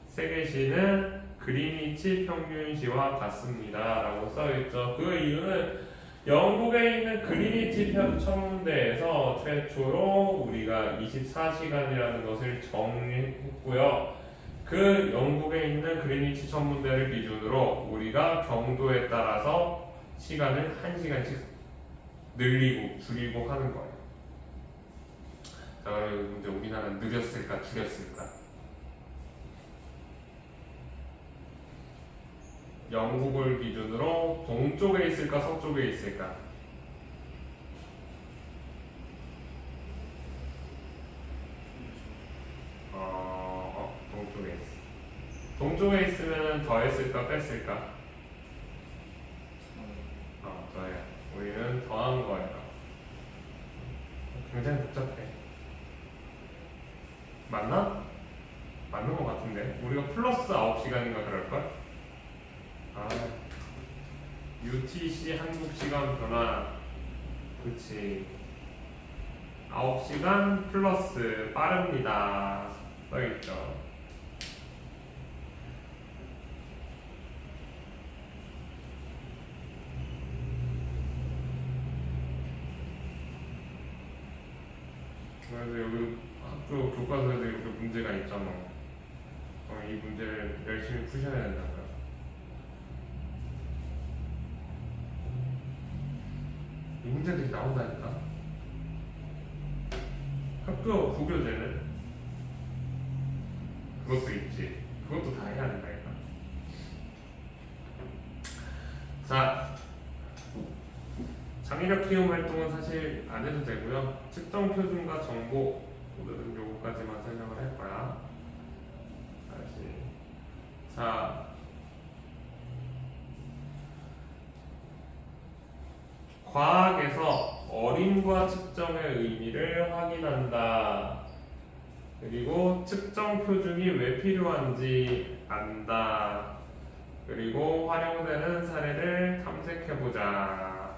세계시는 그리니치 평균시와 같습니다 라고 써있죠. 그 이유는 영국에 있는 그리니치 천문대에서 최초로 우리가 24시간이라는 것을 정했고요. 그 영국에 있는 그리니치 천문대를 기준으로 우리가 경도에 따라서 시간을 1시간씩 늘리고 줄이고 하는 거예요. 자, 그럼 이제 우리나라는 느렸을까 줄였을까? 영국을 기준으로 동쪽에 있을까 서쪽에 있을까? 동쪽에 있어. 동쪽에 있으면 더했을까 뺐을까? 더해요. 우리는 더한 거예요. 굉장히 복잡해. 맞나? 아닌데 우리가 플러스 9시간인가 그럴걸? 아 UTC 한국시간 변화 그치 9시간 플러스 빠릅니다 써있죠. 그래서 여기 학교 교과서에도 이렇게 문제가 있잖아. 이 문제를 열심히 푸셔야 된다고요. 이 문제들이 나온다니까. 학교 부교재는 그것도 있지. 그것도 다 해야 된다니까. 자, 창의력 키움 활동은 사실 안 해도 되고요. 측정 표준과 정보 오늘은 요거까지만 설명을 할 거야. 다시 자 과학에서 어림과 측정의 의미를 확인한다. 그리고 측정 표준이 왜 필요한지 안다. 그리고 활용되는 사례를 탐색해보자.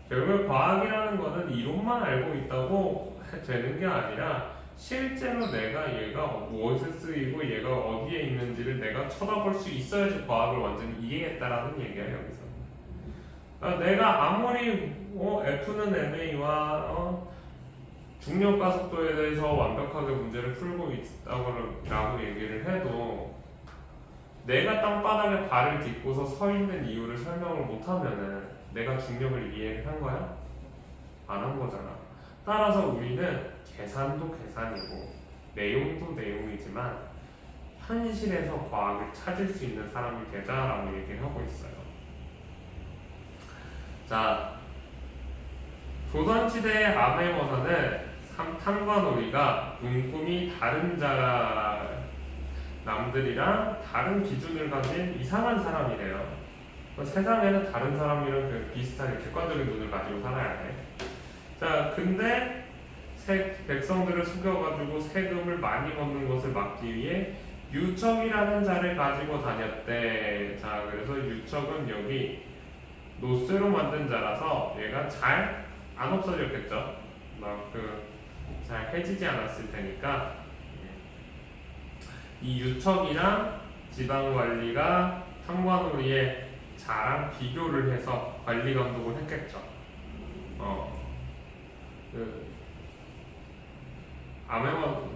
결국 과학이라는 거는 이론만 알고 있다고 되는 게 아니라 실제로 내가 얘가 무엇에 쓰이고 얘가 어디에 있는지를 내가 쳐다볼 수 있어야지 과학을 완전히 이해했다라는 얘기야 여기서. 그러니까 내가 아무리 F는 MA와 중력 가속도에 대해서 완벽하게 문제를 풀고 있다고 얘기를 해도 내가 땅바닥에 발을 딛고서 서 있는 이유를 설명을 못하면은 내가 중력을 이해한 거야? 안 한 거잖아. 따라서 우리는 계산도 계산이고 내용도 내용이지만 현실에서 과학을 찾을 수 있는 사람이 되자라고 얘기를 하고 있어요. 자, 조선시대의 암행어사는 탐관오리가 눈금이 다른 남들이랑 다른 기준을 가진 이상한 사람이래요. 세상에는 다른 사람이랑 비슷하게 객관적인 눈을 가지고 살아야 돼. 자, 근데 백성들을 속여가지고 세금을 많이 걷는 것을 막기 위해 유척이라는 자를 가지고 다녔대. 자, 그래서 유척은 여기 노쇠로 만든 자라서 얘가 잘 안 없어졌겠죠. 잘 해지지 않았을 테니까 이 유척이랑 지방관리가 탐관오리의 자랑 비교를 해서 관리 감독을 했겠죠.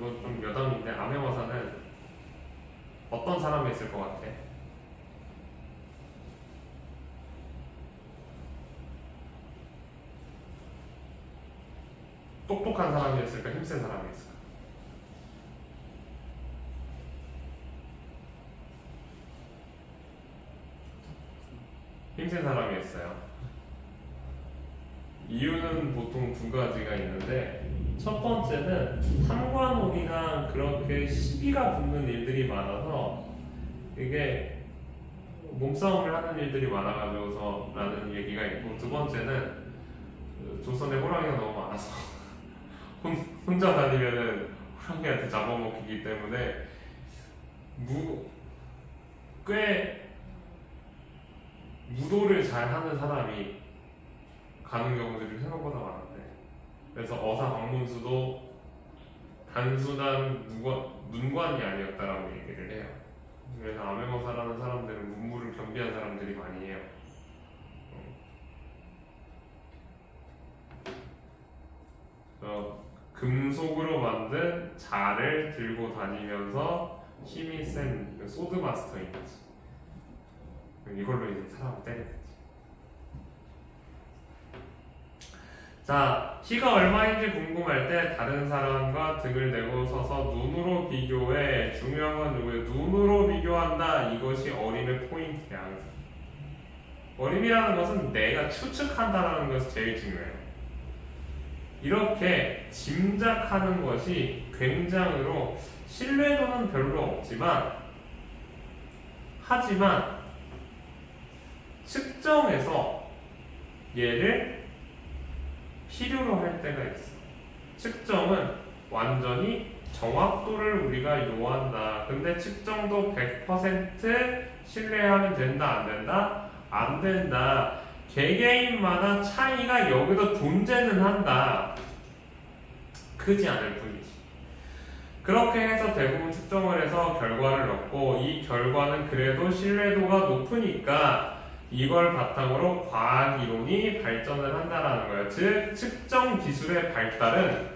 좀 여담인데 암행어사는 어떤 사람이 있을 것 같아? 똑똑한 사람이었을까? 힘센 사람이었을까? 힘센 사람이었어요. 이유는 보통 두 가지가 있는데 첫 번째는 탐관오리랑 그렇게 시비가 붙는 일들이 많아서 이게 몸싸움을 하는 일들이 많아가지고서 라는 얘기가 있고, 두 번째는 조선에 호랑이가 너무 많아서 혼자 다니면은 호랑이한테 잡아먹히기 때문에 꽤 무도를 잘 하는 사람이 가는 경우들이 생각보다 많은데, 그래서 어사 박문수도 단순한 문관이 아니었다라고 얘기를 해요. 그래서 암행어사라는 사람들은 문무를 겸비한 사람들이 많이 해요. 금속으로 만든 자를 들고 다니면서 힘이 센 소드마스터인 거지. 이걸로 이제 사람을 때리겠지. 자, 키가 얼마인지 궁금할 때 다른 사람과 등을 대고 서서 눈으로 비교해. 중요한 건 누구예요? 눈으로 비교한다. 이것이 어림의 포인트야. 어림이라는 것은 내가 추측한다는 것이 제일 중요해요. 이렇게 짐작하는 것이 굉장으로 신뢰도는 별로 없지만, 하지만 측정에서 얘를 필요로 할 때가 있어. 측정은 완전히 정확도를 우리가 요한다. 근데 측정도 100% 신뢰하면 된다, 안 된다? 안 된다. 개개인마다 차이가 여기서 존재는 한다. 크지 않을 뿐이지. 그렇게 해서 대부분 측정을 해서 결과를 얻고, 이 결과는 그래도 신뢰도가 높으니까 이걸 바탕으로 과학 이론이 발전을 한다는 거예요. 즉, 측정 기술의 발달은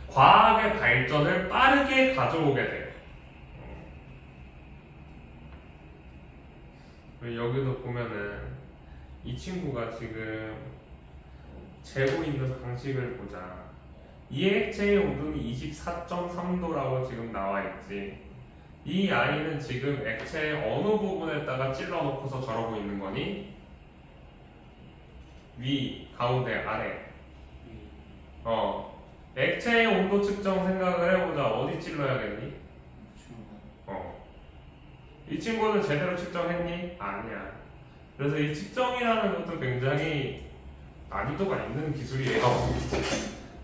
과학의 발전을 빠르게 가져오게 돼요. 여기서 보면은 이 친구가 지금 재고 있는 방식을 보자. 이 액체의 온도는 24.3도라고 지금 나와 있지. 이 아이는 지금 액체의 어느 부분에다가 찔러 놓고서 저러고 있는 거니? 위, 가운데, 아래. 액체의 온도 측정 생각을 해보자. 어디 찔러야겠니? 이 친구는 제대로 측정했니? 아니야. 그래서 이 측정이라는 것도 굉장히 난이도가 있는 기술이에요.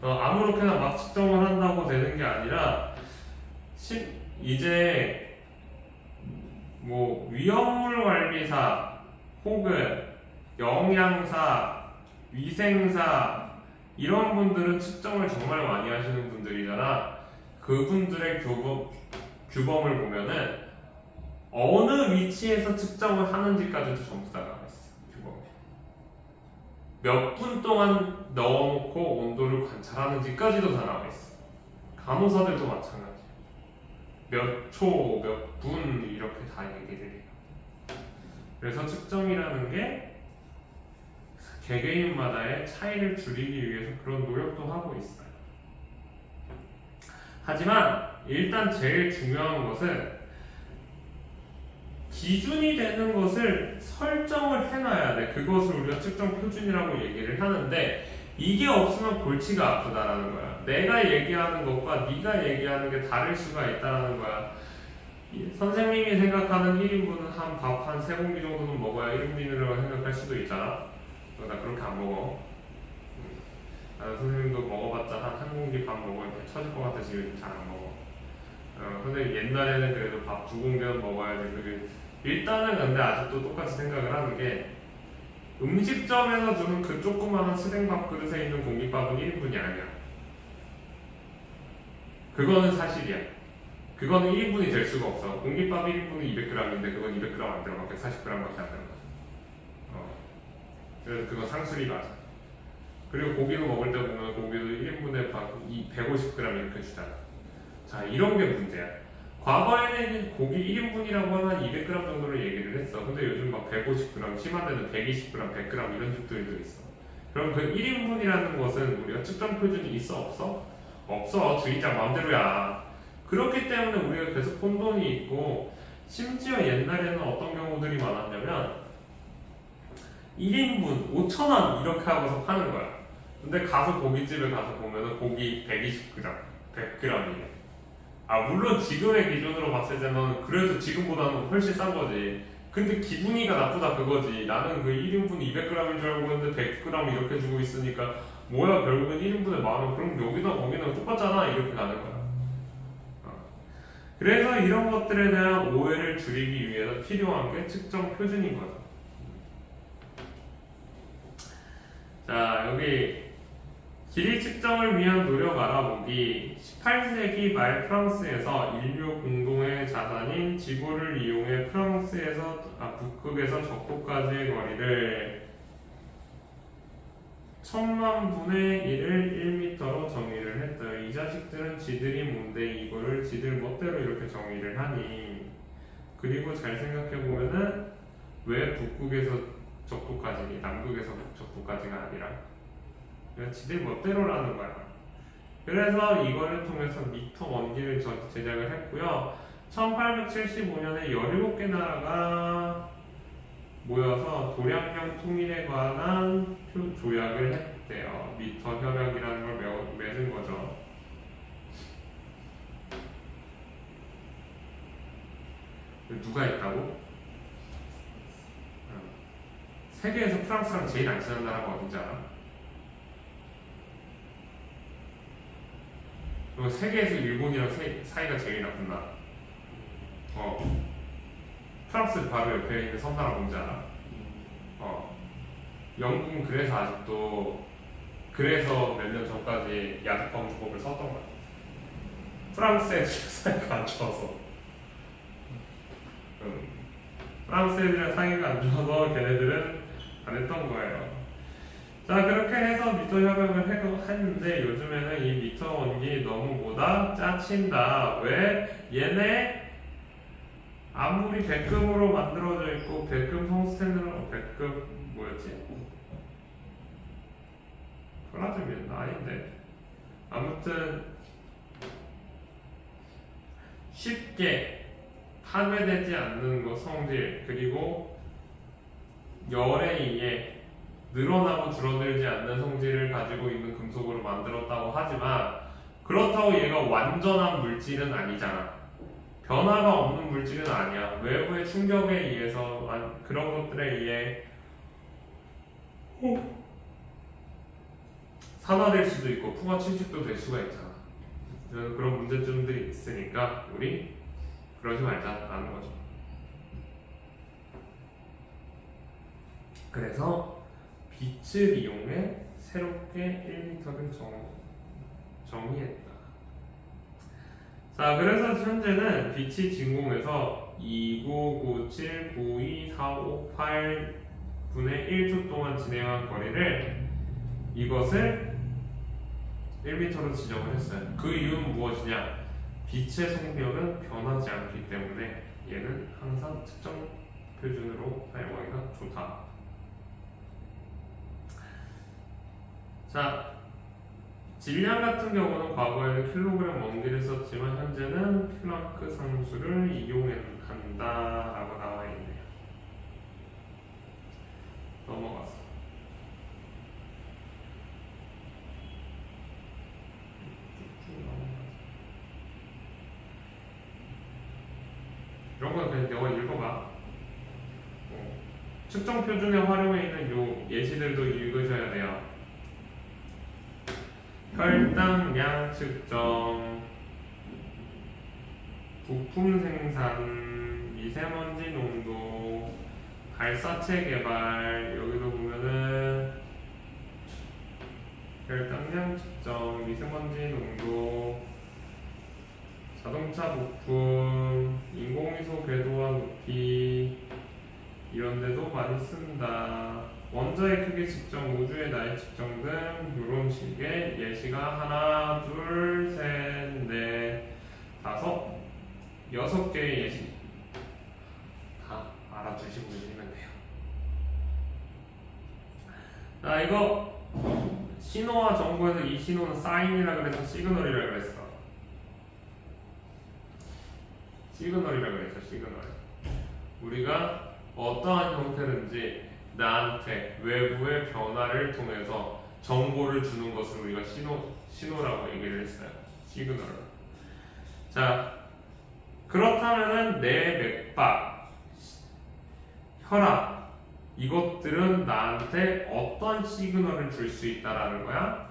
아무렇게나 막 측정을 한다고 되는 게 아니라 이제 뭐 위험물 관리사 혹은 영양사, 위생사 이런 분들은 측정을 정말 많이 하시는 분들이잖아. 그분들의 규범을 보면은 어느 위치에서 측정을 하는지까지도 전부 다 나와 있어. 규범이. 몇 분 동안 넣어놓고 온도를 관찰하는지까지도 다 나와 있어. 간호사들도 마찬가지. 몇 초, 몇 분 이렇게 다 얘기를 해요. 그래서 측정이라는 게 개개인마다의 차이를 줄이기 위해서 그런 노력도 하고 있어요. 하지만 일단 제일 중요한 것은 기준이 되는 것을 설정을 해놔야 돼. 그것을 우리가 측정 표준이라고 얘기를 하는데 이게 없으면 골치가 아프다라는 거야. 내가 얘기하는 것과 네가 얘기하는 게 다를 수가 있다는 거야. 선생님이 생각하는 1인분은 한 밥 한 3공기 정도는 먹어야 1인분이라고 생각할 수도 있잖아. 나 그렇게 안 먹어. 선생님도 먹어봤자 한 공기 밥 먹으면 터질 것 같아. 지금 잘 안 먹어. 선생님 옛날에는 그래도 밥 2공기는 먹어야지. 일단은 근데 아직도 똑같이 생각을 하는 게 음식점에서 주는 그 조그마한 스낵밥 그릇에 있는 공깃밥은 1인분이 아니야. 그거는 사실이야. 그거는 1인분이 될 수가 없어. 공깃밥 1인분이 200g인데 그건 200g 안 들어가. 140g밖에 안 들어가. 그래서 그건 상술이 맞아. 그리고 고기도 먹을 때 보면 고기도 1인분에 150g 이렇게 주잖아. 자, 이런 게 문제야. 과거에는 고기 1인분이라고 하면 200g 정도를 얘기를 했어. 근데 요즘 막 150g, 심한 데는 120g, 100g 이런 집들도 있어. 그럼 그 1인분이라는 것은 우리가 측정 표준이 있어? 없어? 없어. 주인장 마음대로야. 그렇기 때문에 우리가 계속 혼돈이 있고, 심지어 옛날에는 어떤 경우들이 많았냐면 1인분 5,000원 이렇게 하고서 파는 거야. 근데 가서 고깃집에 가서 보면은 고기 120g, 100g이래. 물론 지금의 기준으로 봤을 때는 그래도 지금보다는 훨씬 싼 거지. 근데 기분이가 나쁘다 그거지. 나는 그 1인분 200g인 줄 알고 했는데 100g 이렇게 주고 있으니까 뭐야 결국엔 1인분에 10,000원. 그럼 여기나 거기나 똑같잖아. 이렇게 가는 거야. 그래서 이런 것들에 대한 오해를 줄이기 위해서 필요한 게 측정 표준인 거죠. 자, 여기 길이 측정을 위한 노력 알아보기. 18세기 말 프랑스에서 인류 공동의 자산인 지구를 이용해 북극에서 적도까지의 거리를 1000만 분의 1을 1m로 정의를 했다. 이 자식들은 지들이 뭔데 이거를 지들 멋대로 이렇게 정의를 하니. 그리고 잘 생각해보면은 왜 북극에서 적도까지니 남극에서 적도까지가 아니라 그냥 지들 멋대로라는 거야. 그래서 이거를 통해서 미터 원기를 제작을 했고요. 1875년에 17개 나라가 모여서 도량경 통일에 관한 조약을 했대요. 미터 협약이라는 걸 맺은 거죠. 누가 했다고? 세계에서 프랑스랑 제일 안 친한 나라가 어딘지 알아? 그리고 세계에서 일본이랑 사이가 제일 나쁜 나라. 프랑스 바로 옆에 있는 섬나라 뭔지 알아? 영국은 그래서 아직도 그래서 몇 년 전까지 야곱방주법을 썼던 거야. 프랑스 애들이랑 사이가 안 좋아서. 프랑스 애들이랑 사이가 안 좋아서 걔네들은 안 했던 거예요. 자, 그렇게 해서 미터 협약을 했는데 요즘에는 이 미터 원기 너무 뭐다? 짜친다. 왜? 얘네 아무리 백금으로 만들어져 있고 백금 성스텐으로 백금 뭐였지? 플라즘이었나? 아닌데 아무튼 쉽게 파괴되지 않는 것 성질 그리고 열에 의해 늘어나고 줄어들지 않는 성질을 가지고 있는 금속으로 만들었다고 하지만 그렇다고 얘가 완전한 물질은 아니잖아. 변화가 없는 물질은 아니야. 외부의 충격에 의해서 그런 것들에 의해 산화될 수도 있고 풍화 침식도 될 수가 있잖아. 그런 문제점들이 있으니까 우리 그러지 말자라는 거죠. 그래서 빛을 이용해 새롭게 1m를 정의했다. 자, 그래서 현재는 빛이 진공에서 299792458 분의 1초 동안 진행한 거리를 이것을 1m로 지정을 했어요. 그 이유는 무엇이냐? 빛의 속력은 변하지 않기 때문에 얘는 항상 특정 표준으로 사용하기가 좋다. 자, 질량 같은 경우는 과거에는 킬로그램 원기를 썼지만 현재는 플랑크 상수를 이용한다라고 나와 있네요. 넘어가서 이런 건 그냥 너가 읽어봐. 측정 표준에 활용해 있는 요 예시들도 읽으셔야 돼요. 혈당량 측정, 부품 생산, 미세먼지 농도, 발사체 개발. 여기도 보면은 혈당량 측정, 미세먼지 농도, 자동차 부품, 인공위소 궤도와 높이 이런 데도 많이 쓴다. 원자의 크기 측정, 우주의 나이 측정 등 이런 식의 예시가 하나, 둘, 셋, 넷, 다섯, 6개의 예시 다 알아두시고 계시면 돼요. 자, 이거 신호와 정보에서 이 신호는 사인이라 그래서 시그널이라 그랬어. 시그널이라 그랬죠. 시그널. 우리가 어떠한 형태든지 나한테 외부의 변화를 통해서 정보를 주는 것을 우리가 신호라고 얘기를 했어요. 시그널. 자, 그렇다면은 내 맥박, 혈압 이것들은 나한테 어떤 시그널을 줄 수 있다라는 거야?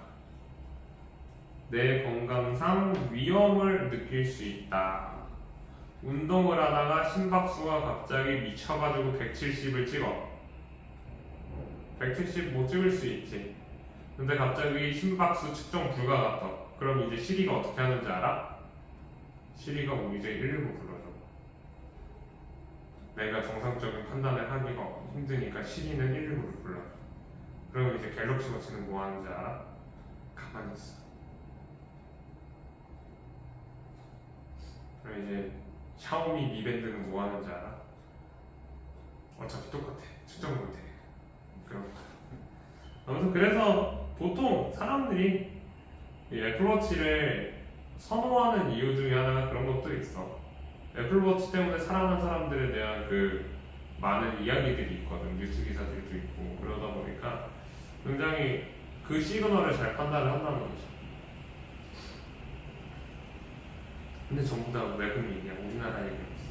내 건강상 위험을 느낄 수 있다. 운동을 하다가 심박수가 갑자기 미쳐가지고 170을 찍어. 170 못 찍을 수 있지. 근데 갑자기 심박수 측정 불가 같아. 그럼 이제 시리가 어떻게 하는지 알아? 시리가 이제 119 불러줘. 내가 정상적인 판단을 하기가 힘드니까 시리는 119를 불러. 그럼 이제 갤럭시 워치는 뭐 하는지 알아? 가만히 있어. 그럼 이제 샤오미 Mi 밴드는 뭐 하는지 알아? 어차피 똑같아. 측정 못해. 아무튼 그래서 보통 사람들이 이 애플워치를 선호하는 이유 중에 하나가 그런 것도 있어. 애플워치 때문에 사랑하는 사람들에 대한 그 많은 이야기들이 있거든. 뉴스 기사들도 있고. 그러다 보니까 굉장히 그 시그널을 잘 판단을 한다는 거죠. 근데 전부 다 외국 얘기야. 우리나라 얘기 없어.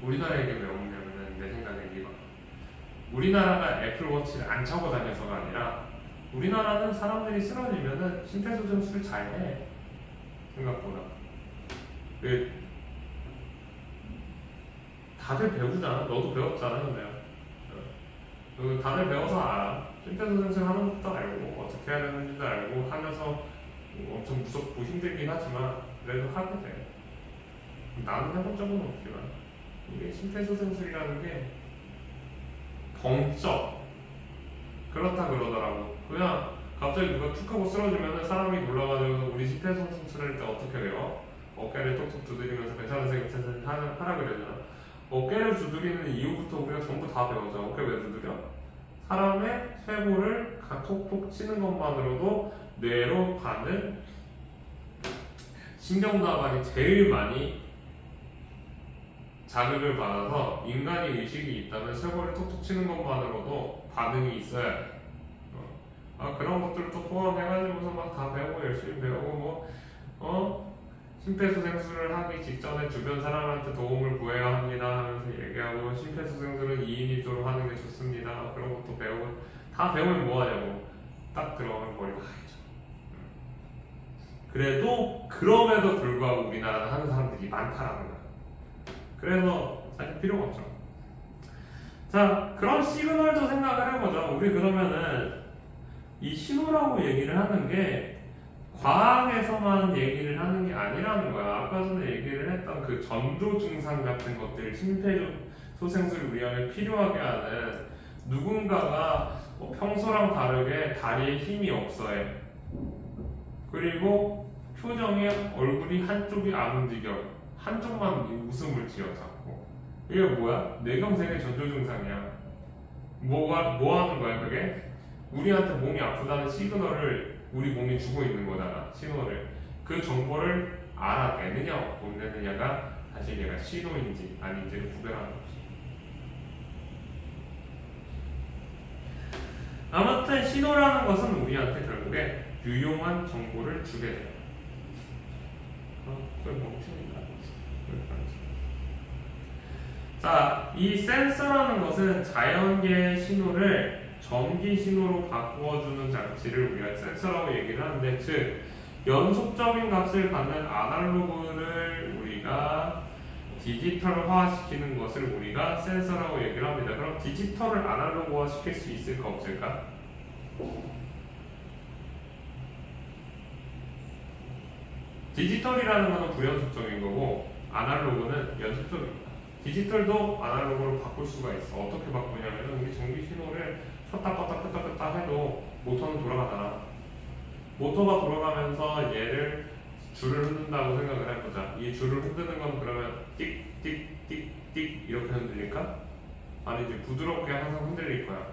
우리나라 얘기 왜 없냐면은 내 생각에 이거. 우리나라가 애플워치를 안 차고 다녀서가 아니라 우리나라는 사람들이 쓰러지면은 심폐소생술을 잘해. 생각보다. 다들 배우잖아. 너도 배웠잖아, 현대야. 다들 배워서 알아. 심폐소생술 하는 것도 알고 어떻게 해야 되는지도 알고 하면서 엄청 무섭고 힘들긴 하지만 그래도 하게 돼. 나는 해본 적은 없지만 이게 심폐소생술이라는 게 벙쩍 그렇다 그러더라고. 그냥 갑자기 누가 툭 하고 쓰러지면 사람이 놀라가지고 우리 심폐소생술 할 때 어떻게 돼요? 어깨를 톡톡 두드리면서 괜찮으세요? 하라 그러잖아. 어깨를 두드리는 이유부터 우리가 전부 다 배우죠. 어깨 왜 두드려? 사람의 쇄골을 톡톡 치는 것만으로도 뇌로 가는 신경나발이 제일 많이 자극을 받아서 인간이 의식이 있다면 쇄골을 톡톡 치는 것만으로도 반응이 있어야 돼. 그런 것들도 포함해가지고서 막 다 배우고 열심히 배우고 심폐소생술을 하기 직전에 주변 사람한테 도움을 구해야 합니다 하면서 얘기하고 심폐소생술은 2인 1조로 하는 게 좋습니다. 그런 것도 배우고 다 배우면 뭐하냐고. 딱 들어가면 머리가 하얘져. 그래도 그럼에도 불구하고 우리나라는 하는 사람들이 많다라는 거야. 그래서 사실 필요가 없죠. 자, 그런 시그널도 생각을 해보죠. 우리 그러면은 이 신호라고 얘기를 하는 게 과학에서만 얘기를 하는 게 아니라는 거야. 아까 전에 얘기를 했던 그 전조 증상 같은 것들, 심폐소생술이 우리에게 필요하게 하는 누군가가 평소랑 다르게 다리에 힘이 없어해. 그리고 표정이 얼굴이 한쪽이 안 움직여. 한쪽만 웃음을 지어 자꾸. 이게 뭐야? 뇌경색의 전조 증상이야. 뭐 하는 거야 그게? 우리한테 몸이 아프다는 시그널을 우리 몸이 주고 있는 거잖아. 신호를. 그 정보를 알아내느냐 못 내느냐가 사실 얘가 신호인지 아닌지를 구별하는 거지. 아무튼 신호라는 것은 우리한테 결국에 유용한 정보를 주게 돼요. 그걸 멈춥니다. 자, 이 센서라는 것은 자연계의 신호를 전기 신호로 바꾸어주는 장치를 우리가 센서라고 얘기를 하는데, 즉 연속적인 값을 갖는 아날로그를 우리가 디지털화시키는 것을 우리가 센서라고 얘기를 합니다. 그럼 디지털을 아날로그화 시킬 수 있을까 없을까? 디지털이라는 것은 부연속적인 거고 아날로그는 연속적입니다. 디지털도 아날로그로 바꿀 수가 있어. 어떻게 바꾸냐면 우리 전기 신호를 켰다 껐다 해도 모터는 돌아가잖아. 모터가 돌아가면서 얘를 줄을 흔든다고 생각을 해보자. 이 줄을 흔드는 건 그러면 띡띡띡띡 이렇게 흔들릴까? 아니지, 부드럽게 항상 흔들릴 거야.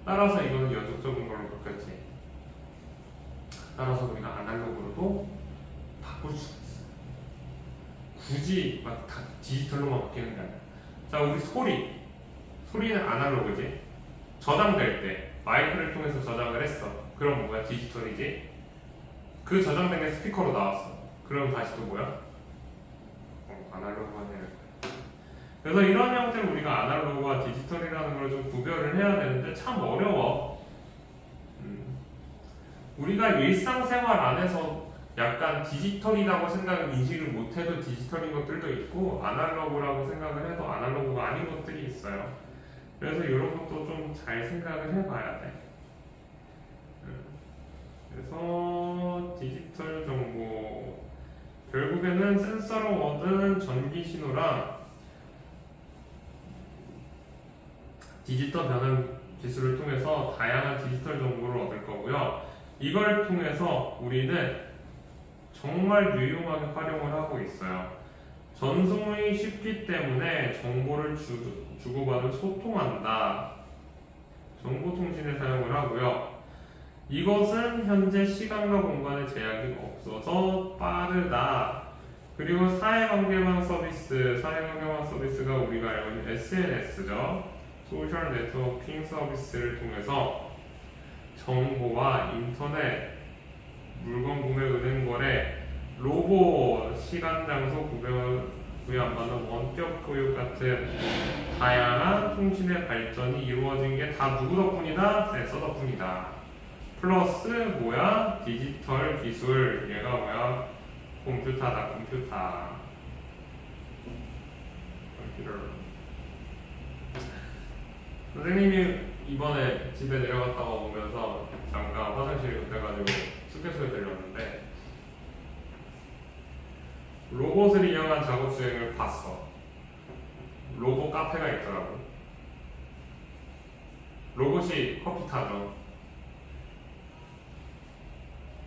따라서 이거는 연속적인 걸로 바뀌었지. 따라서 우리가 아날로그로도 바꿀 수 있어. 굳이 막 다 디지털로만 바뀌는 게 아니야. 자, 우리 소리는 아날로그지. 저장될 때 마이크를 통해서 저장을 했어. 그럼 뭐야? 디지털이지. 그 저장된 게 스피커로 나왔어. 그럼 다시 또 뭐야? 아날로그가 되는 거야. 그래서 이런 형태를 우리가 아날로그와 디지털이라는 걸 좀 구별을 해야 되는데 참 어려워. 우리가 일상생활 안에서 약간 디지털이라고 인식을 못해도 디지털인 것들도 있고 아날로그라고 생각을 해도 아날로그가 아닌 것들이 있어요. 그래서 이런 것도 좀 잘 생각을 해봐야 돼. 그래서 디지털 정보 결국에는 센서로 얻은 전기 신호랑 디지털 변환 기술을 통해서 다양한 디지털 정보를 얻을 거고요. 이걸 통해서 우리는 정말 유용하게 활용을 하고 있어요. 전송이 쉽기 때문에 정보를 주고받을 소통한다. 정보통신에 사용을 하고요. 이것은 현재 시간과 공간의 제약이 없어서 빠르다. 그리고 사회관계망 서비스가 우리가 알고 있는 SNS죠. 소셜 네트워킹 서비스를 통해서 정보와 인터넷, 물건 구매, 은행 거래, 로봇, 시간, 장소 구애 안 받는 원격 교육 같은 다양한 통신의 발전이 이루어진 게 다 누구 덕분이다? 센서 덕분이다. 플러스 뭐야? 디지털 기술. 얘가 뭐야? 컴퓨터다 컴퓨터. 선생님이 이번에 집에 내려갔다가 오면서 잠깐 화장실에 급해가지고 스케줄을 들렸는데 로봇을 이용한 작업 수행을 봤어. 로봇 카페가 있더라고. 로봇이 커피 타죠.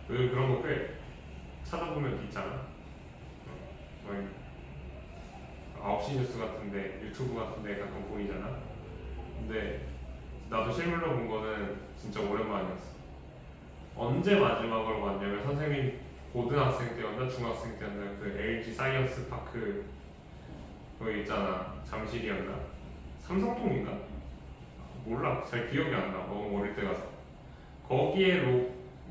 그런 거 꽤 찾아보면 있잖아. 9시 뉴스 같은데, 유튜브 같은데 가끔 보이잖아. 근데 나도 실물로 본 거는 진짜 오랜만이었어. 언제 마지막으로 봤냐면 선생님 고등학생 때였나 중학생 때였나 그 LG 사이언스 파크 거기 있잖아. 잠실이었나? 삼성동인가? 몰라. 잘 기억이 안 나. 너무 어릴 때 가서. 거기에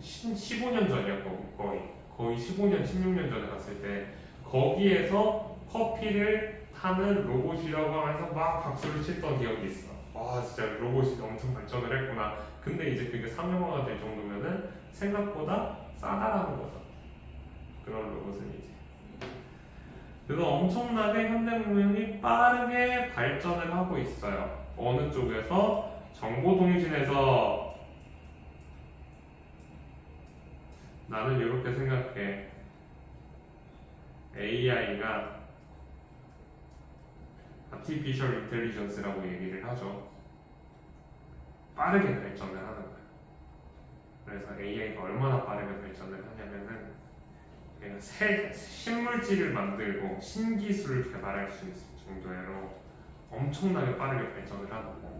15년 전이야. 거의 15년, 16년 전에 갔을 때 거기에서 커피를 타는 로봇이라고 하면서 막 박수를 치던 기억이 있어. 와 진짜 로봇이 엄청 발전을 했구나. 근데 이제 그게 상용화가 될 정도면은 생각보다 싸다라는 거죠. 그런 로봇은 이제. 그래서 엄청나게 현대문명이 빠르게 발전을 하고 있어요. 어느 쪽에서? 정보통신에서. 나는 이렇게 생각해. AI가 Artificial Intelligence라고 얘기를 하죠. 빠르게 발전을 하는 거야. 그래서 AI가 얼마나 빠르게 발전을 하냐면은 그냥 새 신물질을 만들고 신기술을 개발할 수 있을 정도로 엄청나게 빠르게 발전을 하는 거야.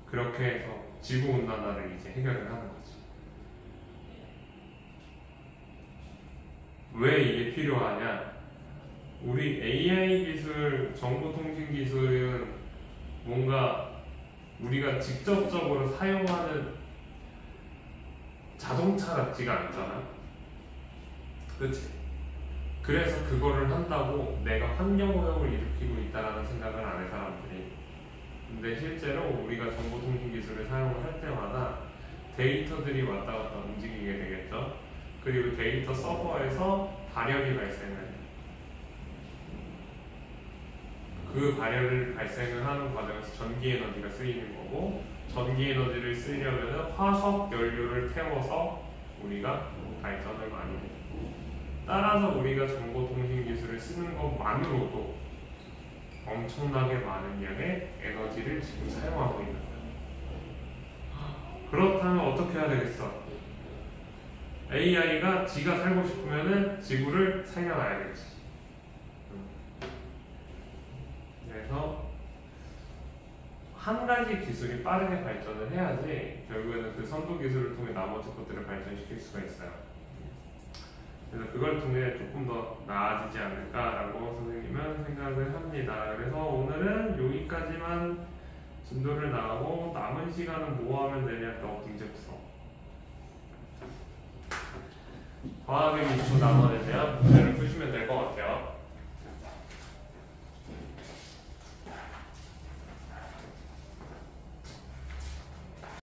그렇게 해서 지구온난화를 이제 해결을 하는 거지. 왜 이게 필요하냐? 우리 AI 기술, 정보통신 기술은 뭔가 우리가 직접적으로 사용하는 자동차 같지가 않잖아. 그치? 그래서 그거를 한다고 내가 환경오염을 일으키고 있다라는 생각을 안 해, 사람들이. 근데 실제로 우리가 정보통신 기술을 사용을 할 때마다 데이터들이 왔다 갔다 움직이게 되겠죠. 그리고 데이터 서버에서 발열이 발생을 해요. 그 발열을 발생을 하는 과정에서 전기 에너지가 쓰이는 거고, 전기 에너지를 쓰려면 화석 연료를 태워서 우리가 발전을 많이 해요. 따라서 우리가 정보통신 기술을 쓰는 것만으로도 엄청나게 많은 양의 에너지를 지금 사용하고 있는 거예요. 그렇다면 어떻게 해야 되겠어? AI가 지가 살고 싶으면은 지구를 살려놔야겠지. 그래서 한 가지 기술이 빠르게 발전을 해야지 결국에는 그 선도 기술을 통해 나머지 것들을 발전시킬 수가 있어요. 그래서 그걸 통해 조금 더 나아지지 않을까라고 선생님은 생각을 합니다. 그래서 오늘은 여기까지만 진도를 나가고 남은 시간은 뭐 하면 되냐? 또 문제 풀어. 과학의 미초 나눠내면 문제를